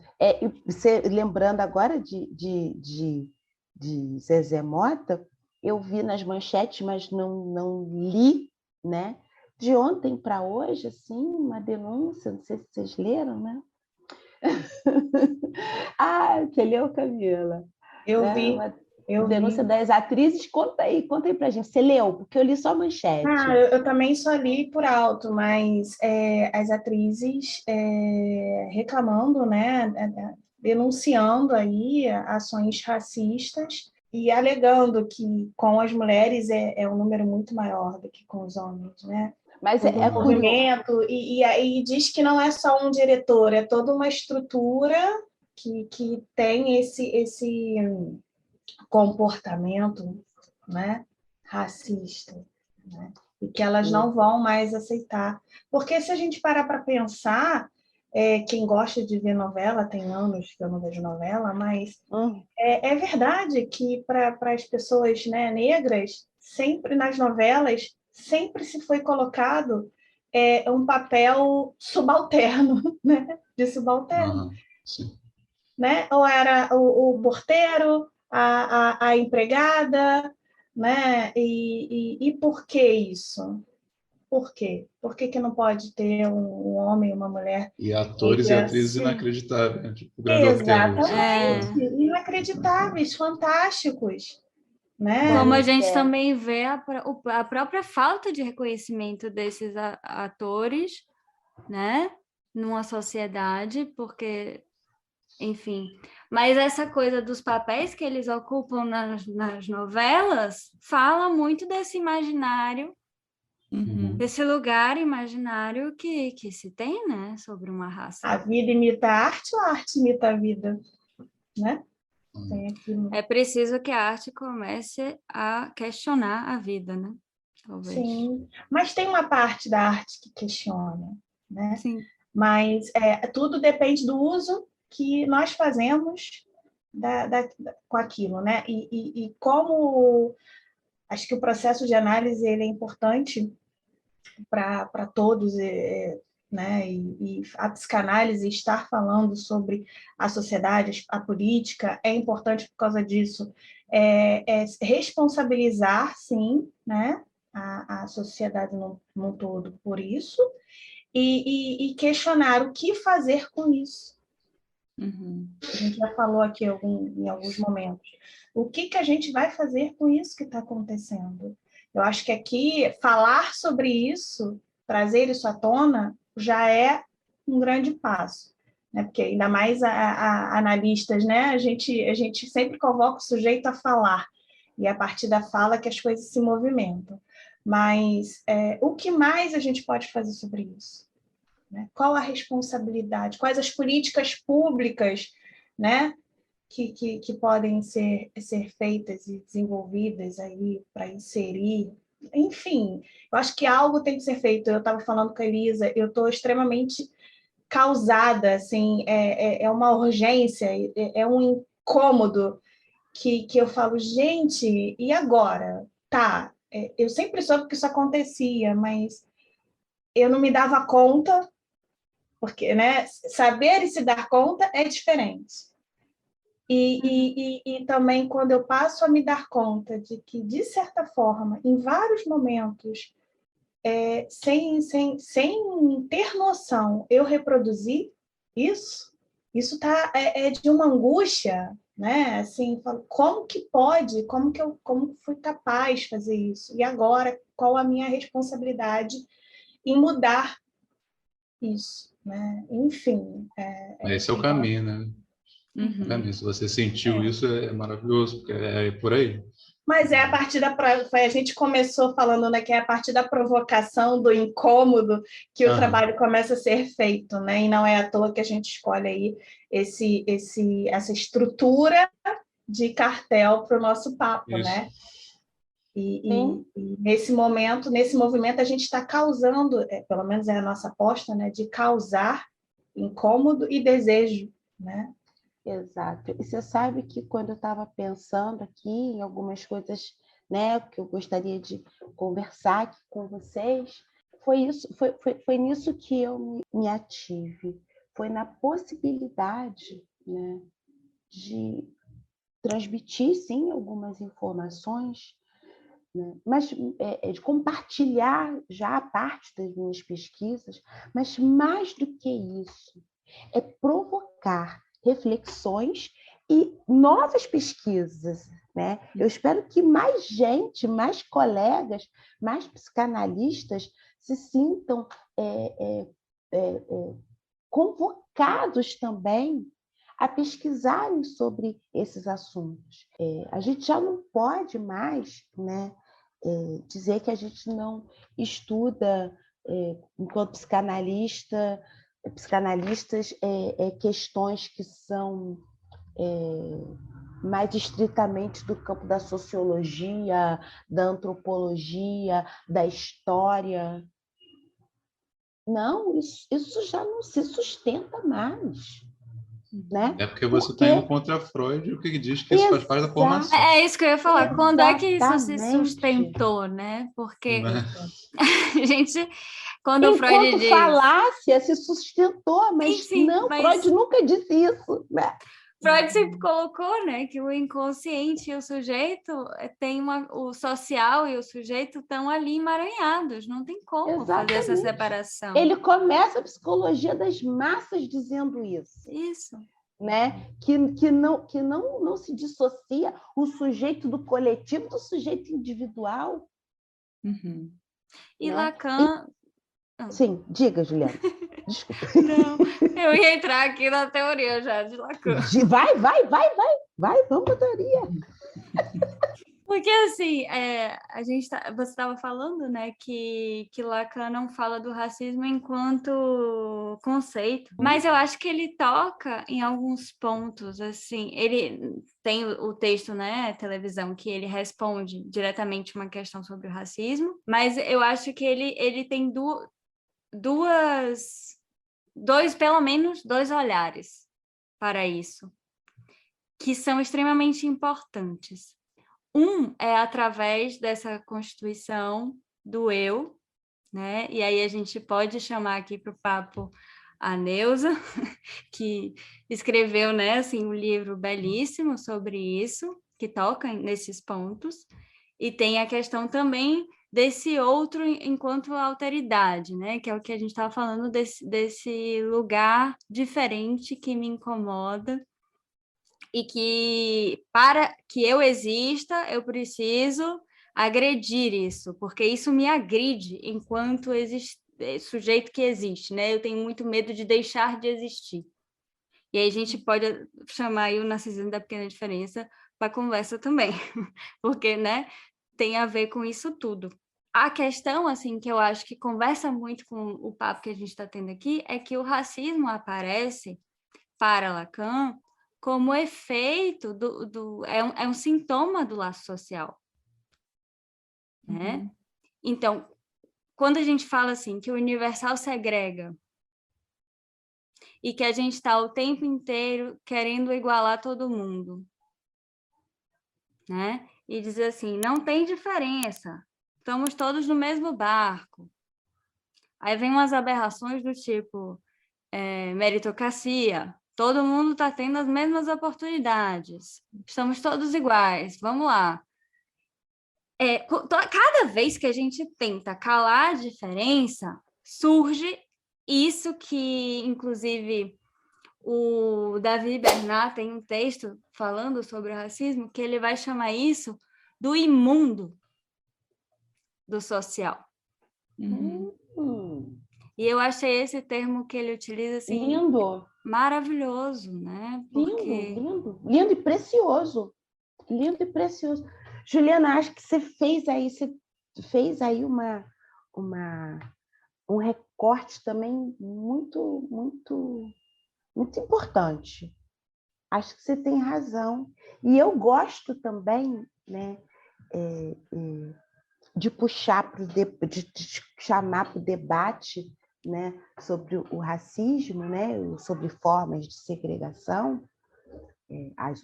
Você, lembrando agora de Zezé Mota, eu vi nas manchetes, mas não li, né? De ontem para hoje, assim, uma denúncia, não sei se vocês leram, né? Você leu, Camila? Eu né? vi. Uma denúncia das atrizes. Conta aí pra gente. Você leu? Porque eu li só a manchete. Eu também só li por alto, mas as atrizes reclamando, né, denunciando aí ações racistas e alegando que com as mulheres é um número muito maior do que com os homens, né? Mas é movimento, e aí diz que não é só um diretor, é toda uma estrutura que tem esse comportamento, né, racista, né, e que elas não vão mais aceitar. Porque se a gente parar para pensar, quem gosta de ver novela, tem anos que eu não vejo novela, mas é verdade que para as pessoas, né, negras, sempre nas novelas, sempre se foi colocado um papel subalterno, né, de subalterno. Sim. Né? Ou era o porteiro, a empregada, né? E por que isso? Por quê? Por que não pode ter um homem e uma mulher? E atores e atrizes inacreditáveis, né? Tipo, Grande Otelo. Exatamente, inacreditáveis, fantásticos. Né? Como a gente também vê a própria falta de reconhecimento desses atores, né? Numa sociedade, porque... Enfim, mas essa coisa dos papéis que eles ocupam nas novelas fala muito desse imaginário, desse lugar imaginário que se tem, né, sobre uma raça. A vida imita a arte ou a arte imita a vida, né? É preciso que a arte comece a questionar a vida, né? Talvez. Sim, mas tem uma parte da arte que questiona, né? Sim. Mas tudo depende do uso que nós fazemos com aquilo, né? E como acho que o processo de análise ele é importante para todos, né? E a psicanálise estar falando sobre a sociedade, a política, é importante por causa disso. Responsabilizar, sim, né? A sociedade no todo por isso, e questionar o que fazer com isso. A gente já falou aqui em alguns momentos. O que a gente vai fazer com isso que está acontecendo? Eu acho que aqui, falar sobre isso, trazer isso à tona, já é um grande passo. Né? Porque ainda mais a analistas, né? A gente sempre convoca o sujeito a falar. E é a partir da fala que as coisas se movimentam. Mas o que mais a gente pode fazer sobre isso? Né? Qual a responsabilidade? Quais as políticas públicas, né, que podem ser feitas e desenvolvidas aí para inserir? Enfim, eu acho que algo tem que ser feito. Eu estava falando com a Elisa, eu estou extremamente causada, assim, é uma urgência, é um incômodo que eu falo, gente, e agora? Tá, eu sempre soube que isso acontecia, mas eu não me dava conta, porque, né, saber e se dar conta é diferente. E também quando eu passo a me dar conta de que, de certa forma, em vários momentos, sem ter noção, eu reproduzi isso é de uma angústia, né? Assim, como que pode? Como fui capaz de fazer isso? E agora, qual a minha responsabilidade em mudar isso, né? Enfim. Esse é o caminho, né? Uhum. O caminho. Se você sentiu isso, é maravilhoso, porque é por aí. Mas a partir a gente começou falando, né, que é a partir da provocação, do incômodo, que o trabalho começa a ser feito, né? E não é à toa que a gente escolhe aí essa estrutura de cartel para o nosso papo, Isso. né? E nesse movimento, a gente está causando, pelo menos é a nossa aposta, né, de causar incômodo e desejo, né? Exato. E você sabe que quando eu estava pensando aqui em algumas coisas, né, que eu gostaria de conversar aqui com vocês, foi nisso que eu me ative. Foi na possibilidade, né, de transmitir, sim, algumas informações, né, mas de compartilhar já a parte das minhas pesquisas, mas mais do que isso, é provocar reflexões e novas pesquisas, né? Eu espero que mais gente, mais colegas, mais psicanalistas se sintam convocados também a pesquisarem sobre esses assuntos. A gente já não pode mais, né, dizer que a gente não estuda, enquanto psicanalistas, questões que são mais estritamente do campo da sociologia, da antropologia, da história. Não, isso já não se sustenta mais. Né? É porque você está indo contra Freud, o que diz que isso faz parte da formação. É isso que eu ia falar. Exatamente. Quando é que isso se sustentou, né? Porque a gente, quando o Freud diz... falácia se sustentou, mas sim, não, Freud nunca disse isso, né? Freud sempre colocou, né, que o inconsciente e o sujeito o social e o sujeito estão ali emaranhados, não tem como fazer essa separação. Ele começa a psicologia das massas dizendo isso. Isso. Né? Que não se dissocia o sujeito do coletivo do sujeito individual. Uhum. E né? Lacan... Sim, diga, Juliana. Desculpa. Não, eu ia entrar aqui na teoria já de Lacan. Vai, vamos para a teoria. Porque, assim, você estava falando, né, que Lacan não fala do racismo enquanto conceito, mas eu acho que ele toca em alguns pontos, assim, ele tem o texto, né, televisão, que ele responde diretamente uma questão sobre o racismo, mas eu acho que ele tem pelo menos dois olhares para isso, que são extremamente importantes. Um é através dessa constituição do eu, né? E aí a gente pode chamar aqui para o papo a Neuza, que escreveu, né, assim, um livro belíssimo sobre isso, que toca nesses pontos, e tem a questão também desse outro enquanto alteridade, né? Que é o que a gente estava falando, desse lugar diferente que me incomoda, e que para que eu exista, eu preciso agredir isso, porque isso me agride enquanto sujeito que existe, né? Eu tenho muito medo de deixar de existir. E aí a gente pode chamar aí o narcisismo da pequena diferença para conversa também, porque, né, tem a ver com isso tudo. A questão, assim, que eu acho que conversa muito com o papo que a gente está tendo aqui, é que o racismo aparece, para Lacan, como efeito é um sintoma do laço social, né? Uhum. Então, quando a gente fala assim que o universal segrega e que a gente está o tempo inteiro querendo igualar todo mundo, né? E dizer assim, não tem diferença, estamos todos no mesmo barco. Aí vem umas aberrações do tipo meritocracia, todo mundo está tendo as mesmas oportunidades, estamos todos iguais, vamos lá. Cada vez que a gente tenta calar a diferença, surge isso que, inclusive, o Davi Bernat tem um texto falando sobre o racismo, que ele vai chamar isso do imundo do social. E eu achei esse termo que ele utiliza assim, lindo, maravilhoso, né? Porque... lindo e precioso. Lindo e precioso. Juliana, acho que você fez aí um recorte também muito, muito, muito importante. Acho que você tem razão. E eu gosto também, né, de puxar de chamar para o debate, né, sobre o racismo, né, sobre formas de segregação, as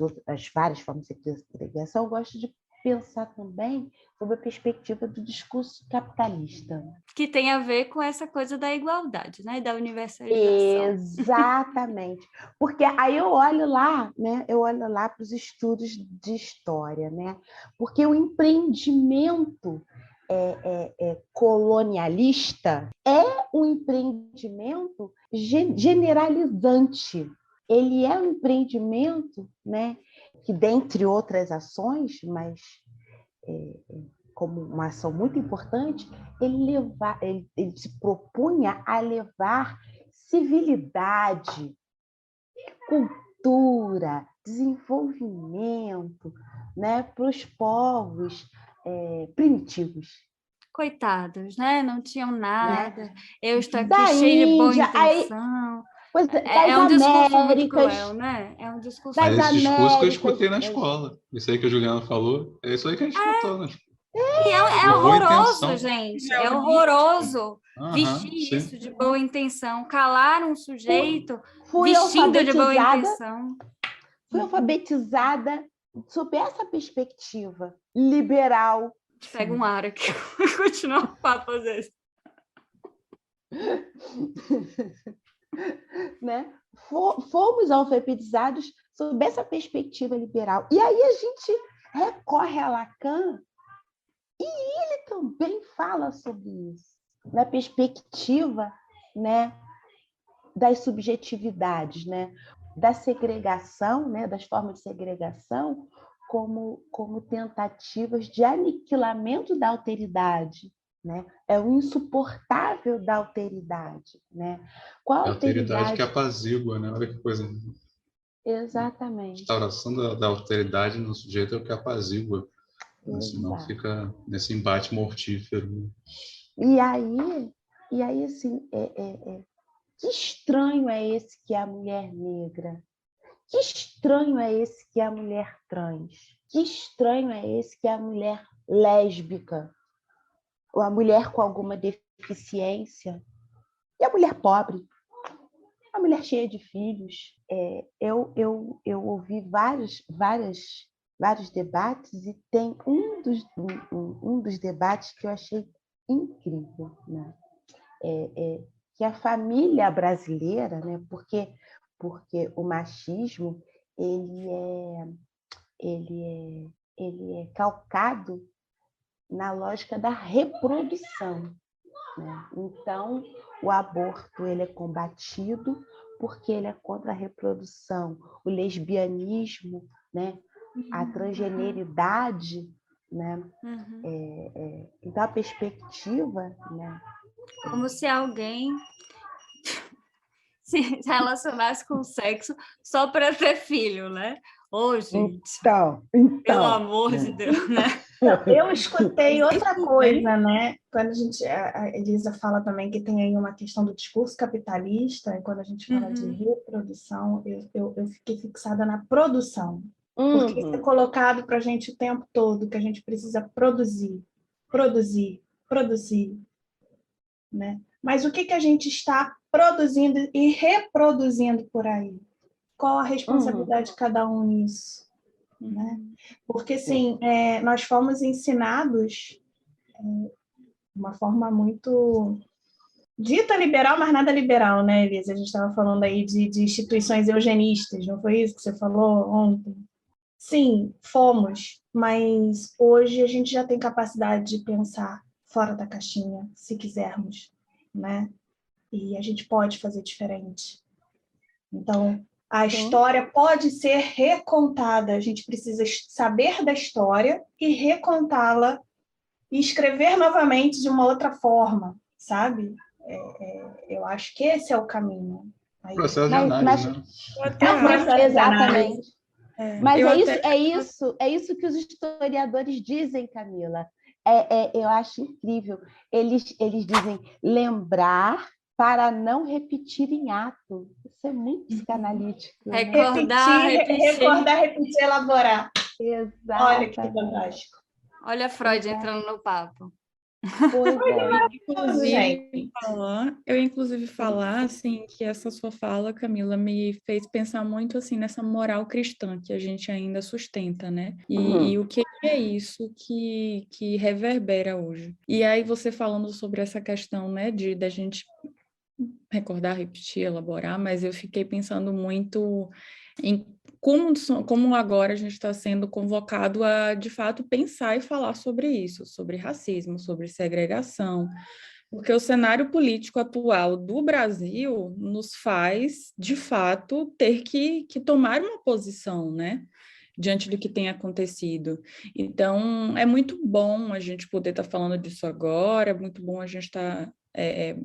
várias formas de segregação. Eu gosto de pensar também sobre a perspectiva do discurso capitalista. Que tem a ver com essa coisa da igualdade, né? E da universalização. Exatamente. Porque aí eu olho lá, né? Eu olho lá para os estudos de história, né? Porque o empreendimento colonialista é um empreendimento generalizante. Ele é um empreendimento, né, que, dentre outras ações, mas como uma ação muito importante, ele se propunha a levar civilidade, cultura, desenvolvimento, né, para os povos primitivos. Coitados, né? Não tinham nada. Né? Eu estou aqui da cheio de boa Índia, intenção. É um discurso muito cruel, né? É um discurso... Mas esse discurso que eu escutei na escola. Isso aí que a Juliana falou, é isso aí que a gente escutou, né? E é horroroso, gente. É horroroso vestir isso de boa intenção. Calar um sujeito vestindo de boa intenção. Fui alfabetizada sob essa perspectiva liberal. Pega um ar aqui e continua o papo às vezes. Né? Fomos alfabetizados sob essa perspectiva liberal. E aí a gente recorre a Lacan e ele também fala sobre isso, na perspectiva, né, das subjetividades, né, da segregação, né, das formas de segregação como tentativas de aniquilamento da alteridade. Né? É o insuportável da alteridade. Né? Qual a alteridade que apazigua, né? Olha que coisa. Exatamente. A instauração da alteridade no sujeito é o que apazigua. Senão fica nesse embate mortífero. E aí assim, que estranho é esse que é a mulher negra? Que estranho é esse que é a mulher trans? Que estranho é esse que é a mulher lésbica? Ou a mulher com alguma deficiência? E a mulher pobre? A mulher cheia de filhos? Eu ouvi vários debates e tem um dos debates que eu achei incrível, né? Que a família brasileira, né? Porque o machismo ele é calcado na lógica da reprodução, né? Então, o aborto ele é combatido porque ele é contra a reprodução, o lesbianismo, né? A transgeneridade, né? Então, a perspectiva, né? Como se alguém se relacionasse com o sexo só para ter filho, né? Ô, gente. Então. Pelo amor de Deus, né? Eu escutei outra coisa, né? Quando a Elisa fala também que tem aí uma questão do discurso capitalista, e quando a gente fala de reprodução, eu fiquei fixada na produção. Porque isso é colocado para a gente o tempo todo, que a gente precisa produzir, né? Mas o que a gente está produzindo e reproduzindo por aí? Qual a responsabilidade de cada um nisso? Né? Porque, assim, nós fomos ensinados de uma forma muito dita liberal, mas nada liberal, né, Elisa? A gente estava falando aí de instituições eugenistas, não foi isso que você falou ontem? Sim, fomos, mas hoje a gente já tem capacidade de pensar fora da caixinha, se quisermos, né? E a gente pode fazer diferente. Então, a história pode ser recontada, a gente precisa saber da história e recontá-la e escrever novamente de uma outra forma, sabe? Eu acho que esse é o caminho. Processo de análise, né? É um processo de análise. Exatamente. Mas é isso que os historiadores dizem, Camila. Eu acho incrível. Eles dizem lembrar para não repetir em ato. Isso é muito psicanalítico. Recordar, repetir, elaborar. Exato. Olha que fantástico. Olha Freud entrando no papo. Eu inclusive falar assim que essa sua fala, Camila, me fez pensar muito assim nessa moral cristã que a gente ainda sustenta, né? E o que é isso que reverbera hoje. E aí você falando sobre essa questão, né, da gente recordar, repetir, elaborar, mas eu fiquei pensando muito em como agora a gente está sendo convocado a, de fato, pensar e falar sobre isso, sobre racismo, sobre segregação, porque o cenário político atual do Brasil nos faz, de fato, ter que tomar uma posição, né? Diante do que tem acontecido. Então, é muito bom a gente poder estar falando disso agora, é muito bom a gente estar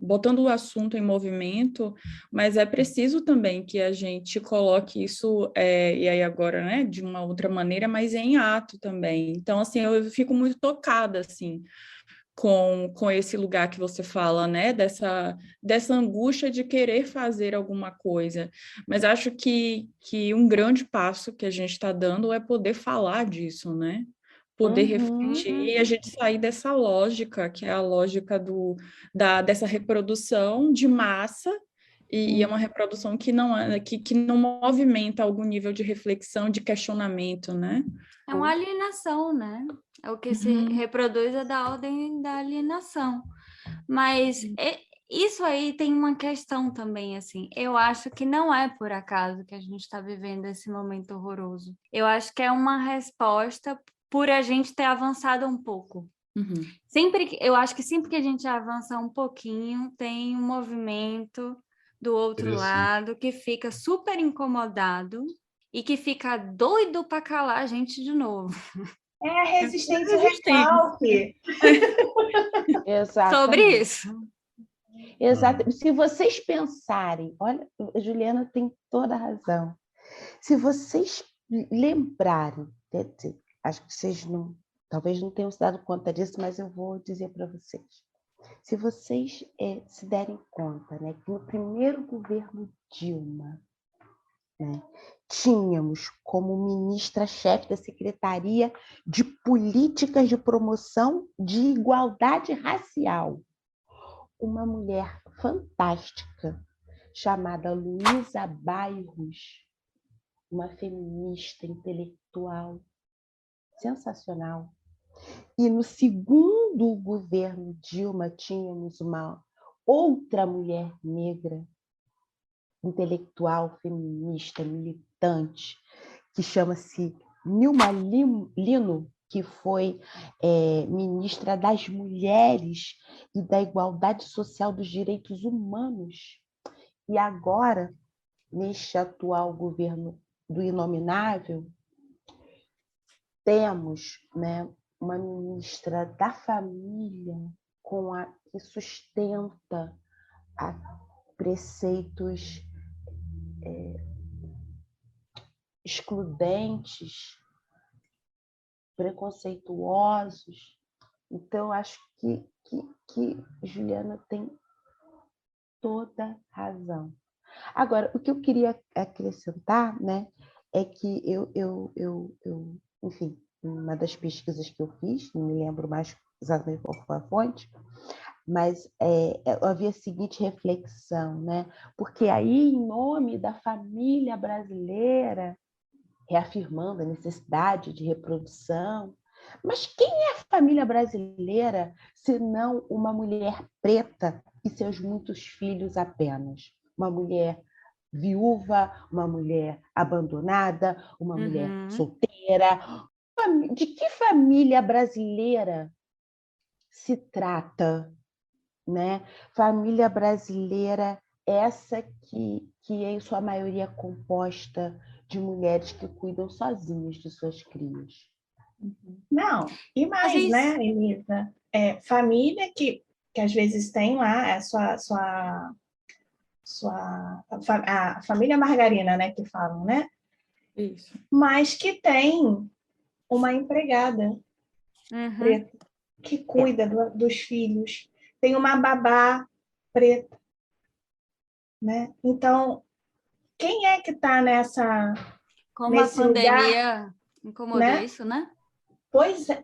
botando o assunto em movimento, mas é preciso também que a gente coloque isso, e aí agora, né, de uma outra maneira, mas em ato também. Então, assim, eu fico muito tocada, assim, com esse lugar que você fala, né, dessa angústia de querer fazer alguma coisa. Mas acho que um grande passo que a gente está dando é poder falar disso, né? Poder refletir e a gente sair dessa lógica, que é a lógica dessa reprodução de massa, e é uma reprodução que não movimenta algum nível de reflexão, de questionamento, né? É uma alienação, né? É o que se reproduz é da ordem da alienação. Mas isso aí tem uma questão também, assim. Eu acho que não é por acaso que a gente está vivendo esse momento horroroso. Eu acho que é uma resposta por a gente ter avançado um pouco. Eu acho que sempre que a gente avança um pouquinho, tem um movimento do outro lado que fica super incomodado e que fica doido para calar a gente de novo. É a resistência ao recalque. Sobre isso. Exato. Se vocês pensarem, olha, a Juliana tem toda a razão. Se vocês lembrarem, acho que vocês talvez não tenham se dado conta disso, mas eu vou dizer para vocês. Se vocês se derem conta, né, que no primeiro governo Dilma, né, tínhamos como ministra-chefe da Secretaria de Políticas de Promoção de Igualdade Racial uma mulher fantástica chamada Luísa Bairros, uma feminista intelectual sensacional. E no segundo governo Dilma tínhamos uma outra mulher negra, intelectual, feminista, militante, que chama-se Nilma Lino, que foi ministra das Mulheres e da Igualdade Social dos Direitos Humanos. E agora, neste atual governo do Inominável, temos, né, uma ministra da Família que sustenta preceitos excludentes, preconceituosos. Então, acho que Juliana tem toda razão. Agora, o que eu queria acrescentar, né, é que enfim, uma das pesquisas que eu fiz, não me lembro mais exatamente qual foi a fonte, mas havia a seguinte reflexão, né? Porque aí, em nome da família brasileira, reafirmando a necessidade de reprodução, Mas quem é a família brasileira se não uma mulher preta e seus muitos filhos apenas? Uma mulher viúva, uma mulher abandonada, uma mulher solteira. De que família brasileira se trata, né? Família brasileira, essa que em sua maioria é composta de mulheres que cuidam sozinhas de suas crias. Não, e mais, né, Mas Elisa? Família que às vezes tem lá a família margarina, né, que falam, né? Isso. Mas que tem uma empregada preta que cuida dos filhos, tem uma babá preta, né? Então, quem é que está como a nesse lugar, pandemia incomodou né? isso, né? Pois é.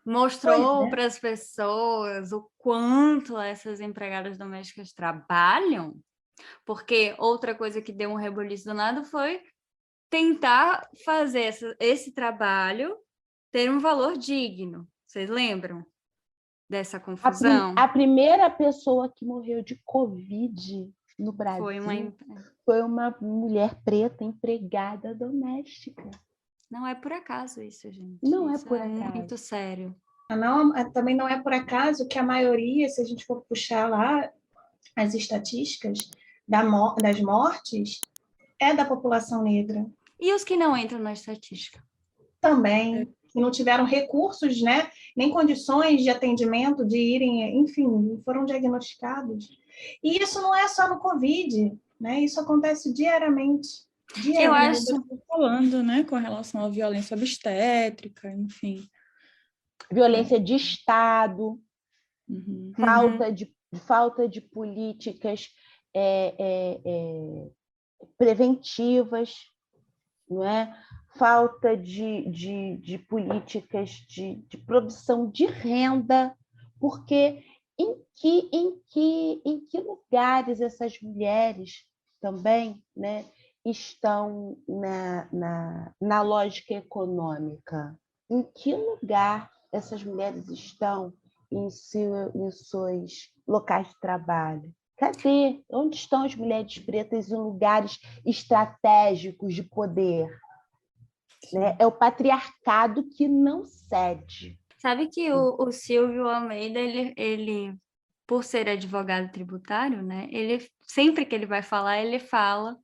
Mostrou para as pessoas o quanto essas empregadas domésticas trabalham, porque outra coisa que deu um reboliço do nada foi tentar fazer esse trabalho ter um valor digno. Vocês lembram dessa confusão? A primeira pessoa que morreu de Covid no Brasil foi uma mulher preta empregada doméstica. Não é por acaso isso, gente. Não isso é por acaso. acaso. Muito sério. Também não é por acaso que a maioria, se a gente for puxar lá as estatísticas das mortes, é da população negra. E os que não entram na estatística? Também, que não tiveram recursos, né, nem condições de atendimento, de irem, enfim, foram diagnosticados. E isso não é só no Covid, né? Isso acontece diariamente. Eu acho. Falando, né, com relação à violência obstétrica, enfim. Violência de Estado, falta de políticas preventivas, não é? Falta de políticas de produção de renda, porque em que lugares essas mulheres também, né, estão na lógica econômica? Em que lugar essas mulheres estão em seus locais de trabalho? Cadê? Onde estão as mulheres pretas em lugares estratégicos de poder? Né? É o patriarcado que não cede. Sabe que o Silvio Almeida, ele, por ser advogado tributário, né, ele, sempre que ele vai falar, ele fala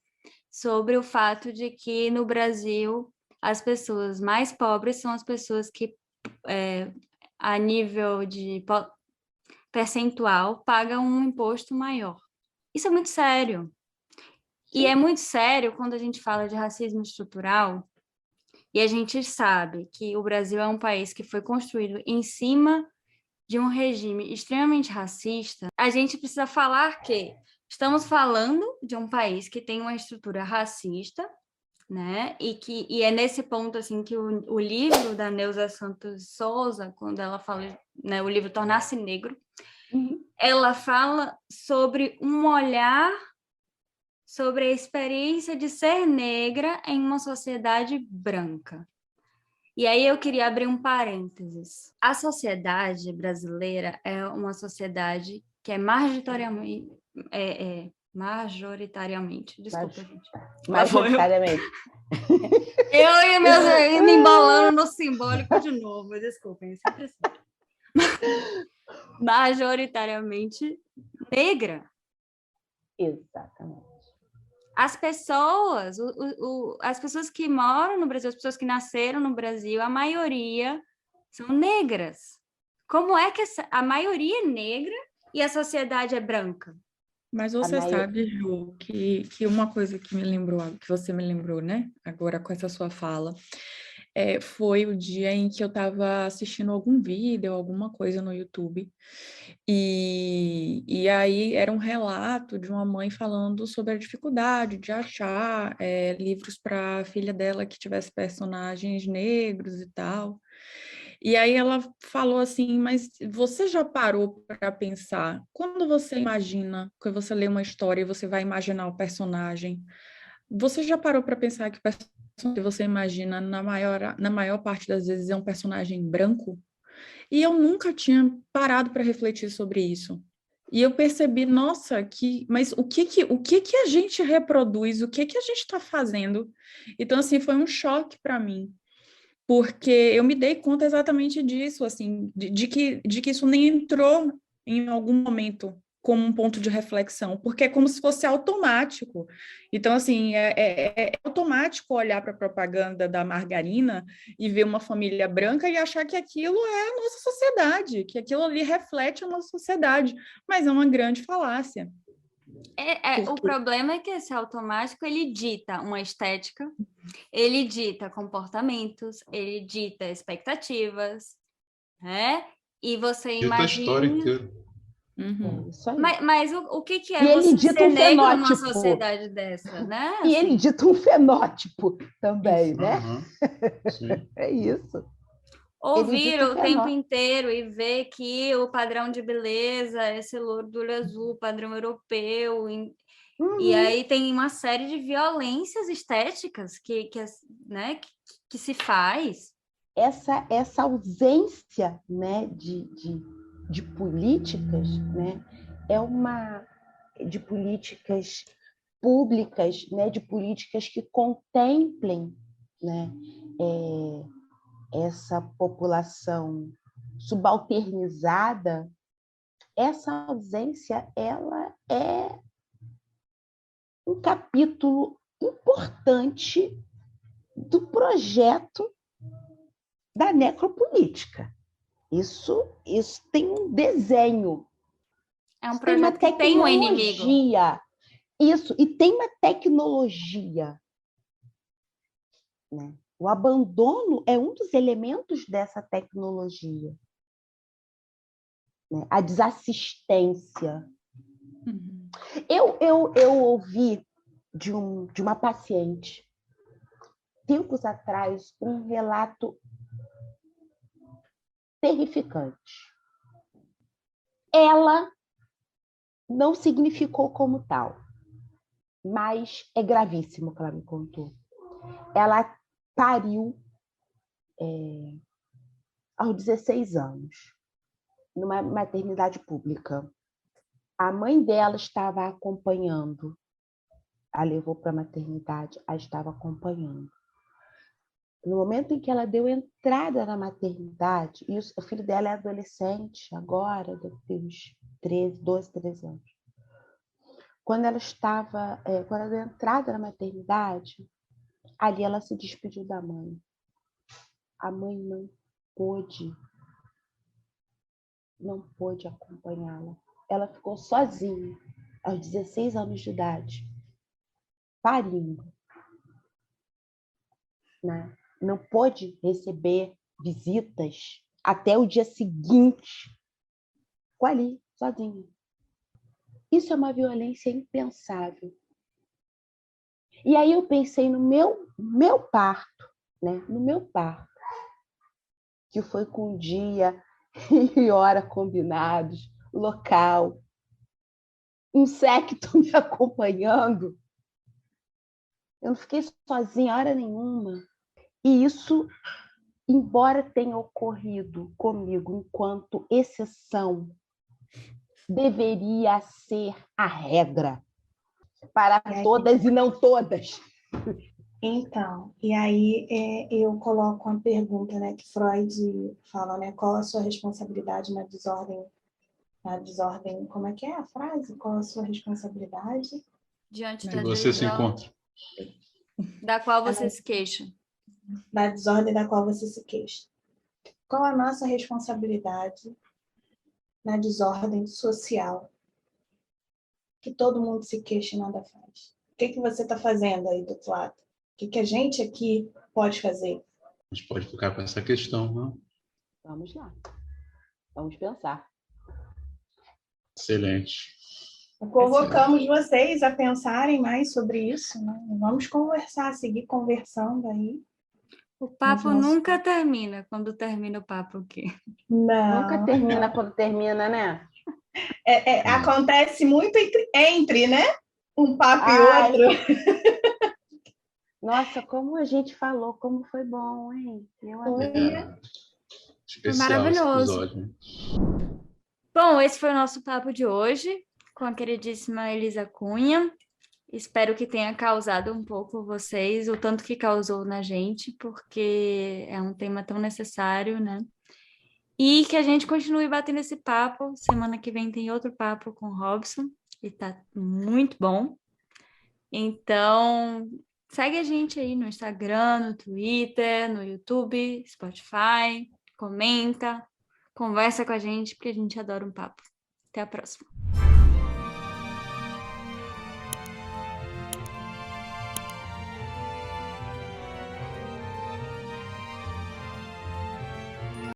sobre o fato de que no Brasil as pessoas mais pobres são as pessoas que, a nível de percentual, pagam um imposto maior. Isso é muito sério. E é muito sério quando a gente fala de racismo estrutural, e a gente sabe que o Brasil é um país que foi construído em cima de um regime extremamente racista. A gente precisa falar que estamos falando de um país que tem uma estrutura racista, né? E é nesse ponto assim que o livro da Neuza Santos Souza, quando ela fala, né, o livro Tornar-se Negro, ela fala sobre um olhar sobre a experiência de ser negra em uma sociedade branca. E aí eu queria abrir um parênteses. A sociedade brasileira é uma sociedade que é majoritariamente, desculpa, gente. Majoritariamente. Eu e meus me embolando no simbólico de novo, desculpem, sempre assim. Majoritariamente negra. Exatamente. As pessoas, as pessoas que moram no Brasil, as pessoas que nasceram no Brasil, a maioria são negras. Como é que a maioria é negra e a sociedade é branca? Mas você sabe, Ju, que uma coisa que me lembrou, que você me lembrou, né? Agora com essa sua fala, foi o dia em que eu estava assistindo algum vídeo, alguma coisa no YouTube, e aí era um relato de uma mãe falando sobre a dificuldade de achar livros para a filha dela que tivesse personagens negros e tal. E aí ela falou assim, mas você já parou para pensar, quando você imagina, quando você lê uma história e você vai imaginar o personagem, você já parou para pensar que o que você imagina, na maior parte das vezes, é um personagem branco. E eu nunca tinha parado para refletir sobre isso. E eu percebi, nossa, mas o que a gente reproduz, o que a gente está fazendo? Então, assim, foi um choque para mim, porque eu me dei conta exatamente disso, assim, de que isso nem entrou em algum momento como um ponto de reflexão, porque é como se fosse automático. Então, assim, é automático olhar para a propaganda da margarina e ver uma família branca e achar que aquilo é a nossa sociedade, que aquilo ali reflete a nossa sociedade, mas é uma grande falácia. O problema é que esse automático, ele dita uma estética, ele dita comportamentos, ele dita expectativas, né? E você Dita a história imagina... inteira. Uhum. Isso aí. Mas o que é E ele você dita ser um negro numa fenótipo. sociedade dessa, né? E ele Assim, dita um fenótipo também, né? Sim. É isso. ouvir dita um o tempo fenótipo. inteiro e ver que o padrão de beleza, esse louro do olho azul, padrão europeu, e aí tem uma série de violências estéticas né, que se faz. Essa ausência, né, de políticas, né, de políticas públicas, né, de políticas que contemplem, né, essa população subalternizada. Essa ausência, ela é um capítulo importante do projeto da necropolítica. Isso tem um desenho. É um Tem uma projeto que tem um inimigo. tecnologia. Isso, e tem uma tecnologia, né? O abandono é um dos elementos dessa tecnologia, né? A desassistência. Uhum. Eu ouvi de uma paciente, tempos atrás, um relato terrificante. Ela não significou como tal, mas é gravíssimo o que ela me contou. Ela pariu aos 16 anos, numa maternidade pública. A mãe dela estava acompanhando, a levou para a maternidade, a estava acompanhando. No momento em que ela deu entrada na maternidade, e o filho dela é adolescente agora, deve ter uns 12, 13 anos. Quando ela deu entrada na maternidade, ali ela se despediu da mãe. A mãe não pôde acompanhá-la. Ela ficou sozinha, aos 16 anos de idade, parindo, né? Não pôde receber visitas até o dia seguinte. Ficou ali, sozinha. Isso é uma violência impensável. E aí eu pensei no meu parto, né? No meu parto, que foi com dia e hora combinados, local, um séquito me acompanhando. Eu não fiquei sozinha hora nenhuma. E isso, embora tenha ocorrido comigo enquanto exceção, deveria ser a regra para todas e não todas. Então, e aí eu coloco uma pergunta, né, que Freud fala, né, qual a sua responsabilidade na desordem, como é que é a frase? Qual a sua responsabilidade? Diante Que da você se encontra. da qual você se queixa. Da desordem da qual você se queixa. Qual a nossa responsabilidade na desordem social que todo mundo se queixa e nada faz? O que você está fazendo aí do outro lado? O que a gente aqui pode fazer? A gente pode ficar com essa questão, não? Vamos lá. Vamos pensar. Excelente. Convocamos vocês a pensarem mais sobre isso, né? Vamos conversar, seguir conversando aí. O papo nunca termina. Quando termina o papo, o quê? Não. Nunca termina quando termina, né? Acontece muito entre, né? Um papo e outro. Nossa, como a gente falou, como foi bom, hein? Eu adorei. Especial maravilhoso. esse episódio. Bom, esse foi o nosso papo de hoje com a queridíssima Elisa Cunha. Espero que tenha causado um pouco vocês, o tanto que causou na gente, porque é um tema tão necessário, né? E que a gente continue batendo esse papo. Semana que vem tem outro papo com o Robson, e tá muito bom. Então, segue a gente aí no Instagram, no Twitter, no YouTube, Spotify, comenta, conversa com a gente, porque a gente adora um papo. Até a próxima.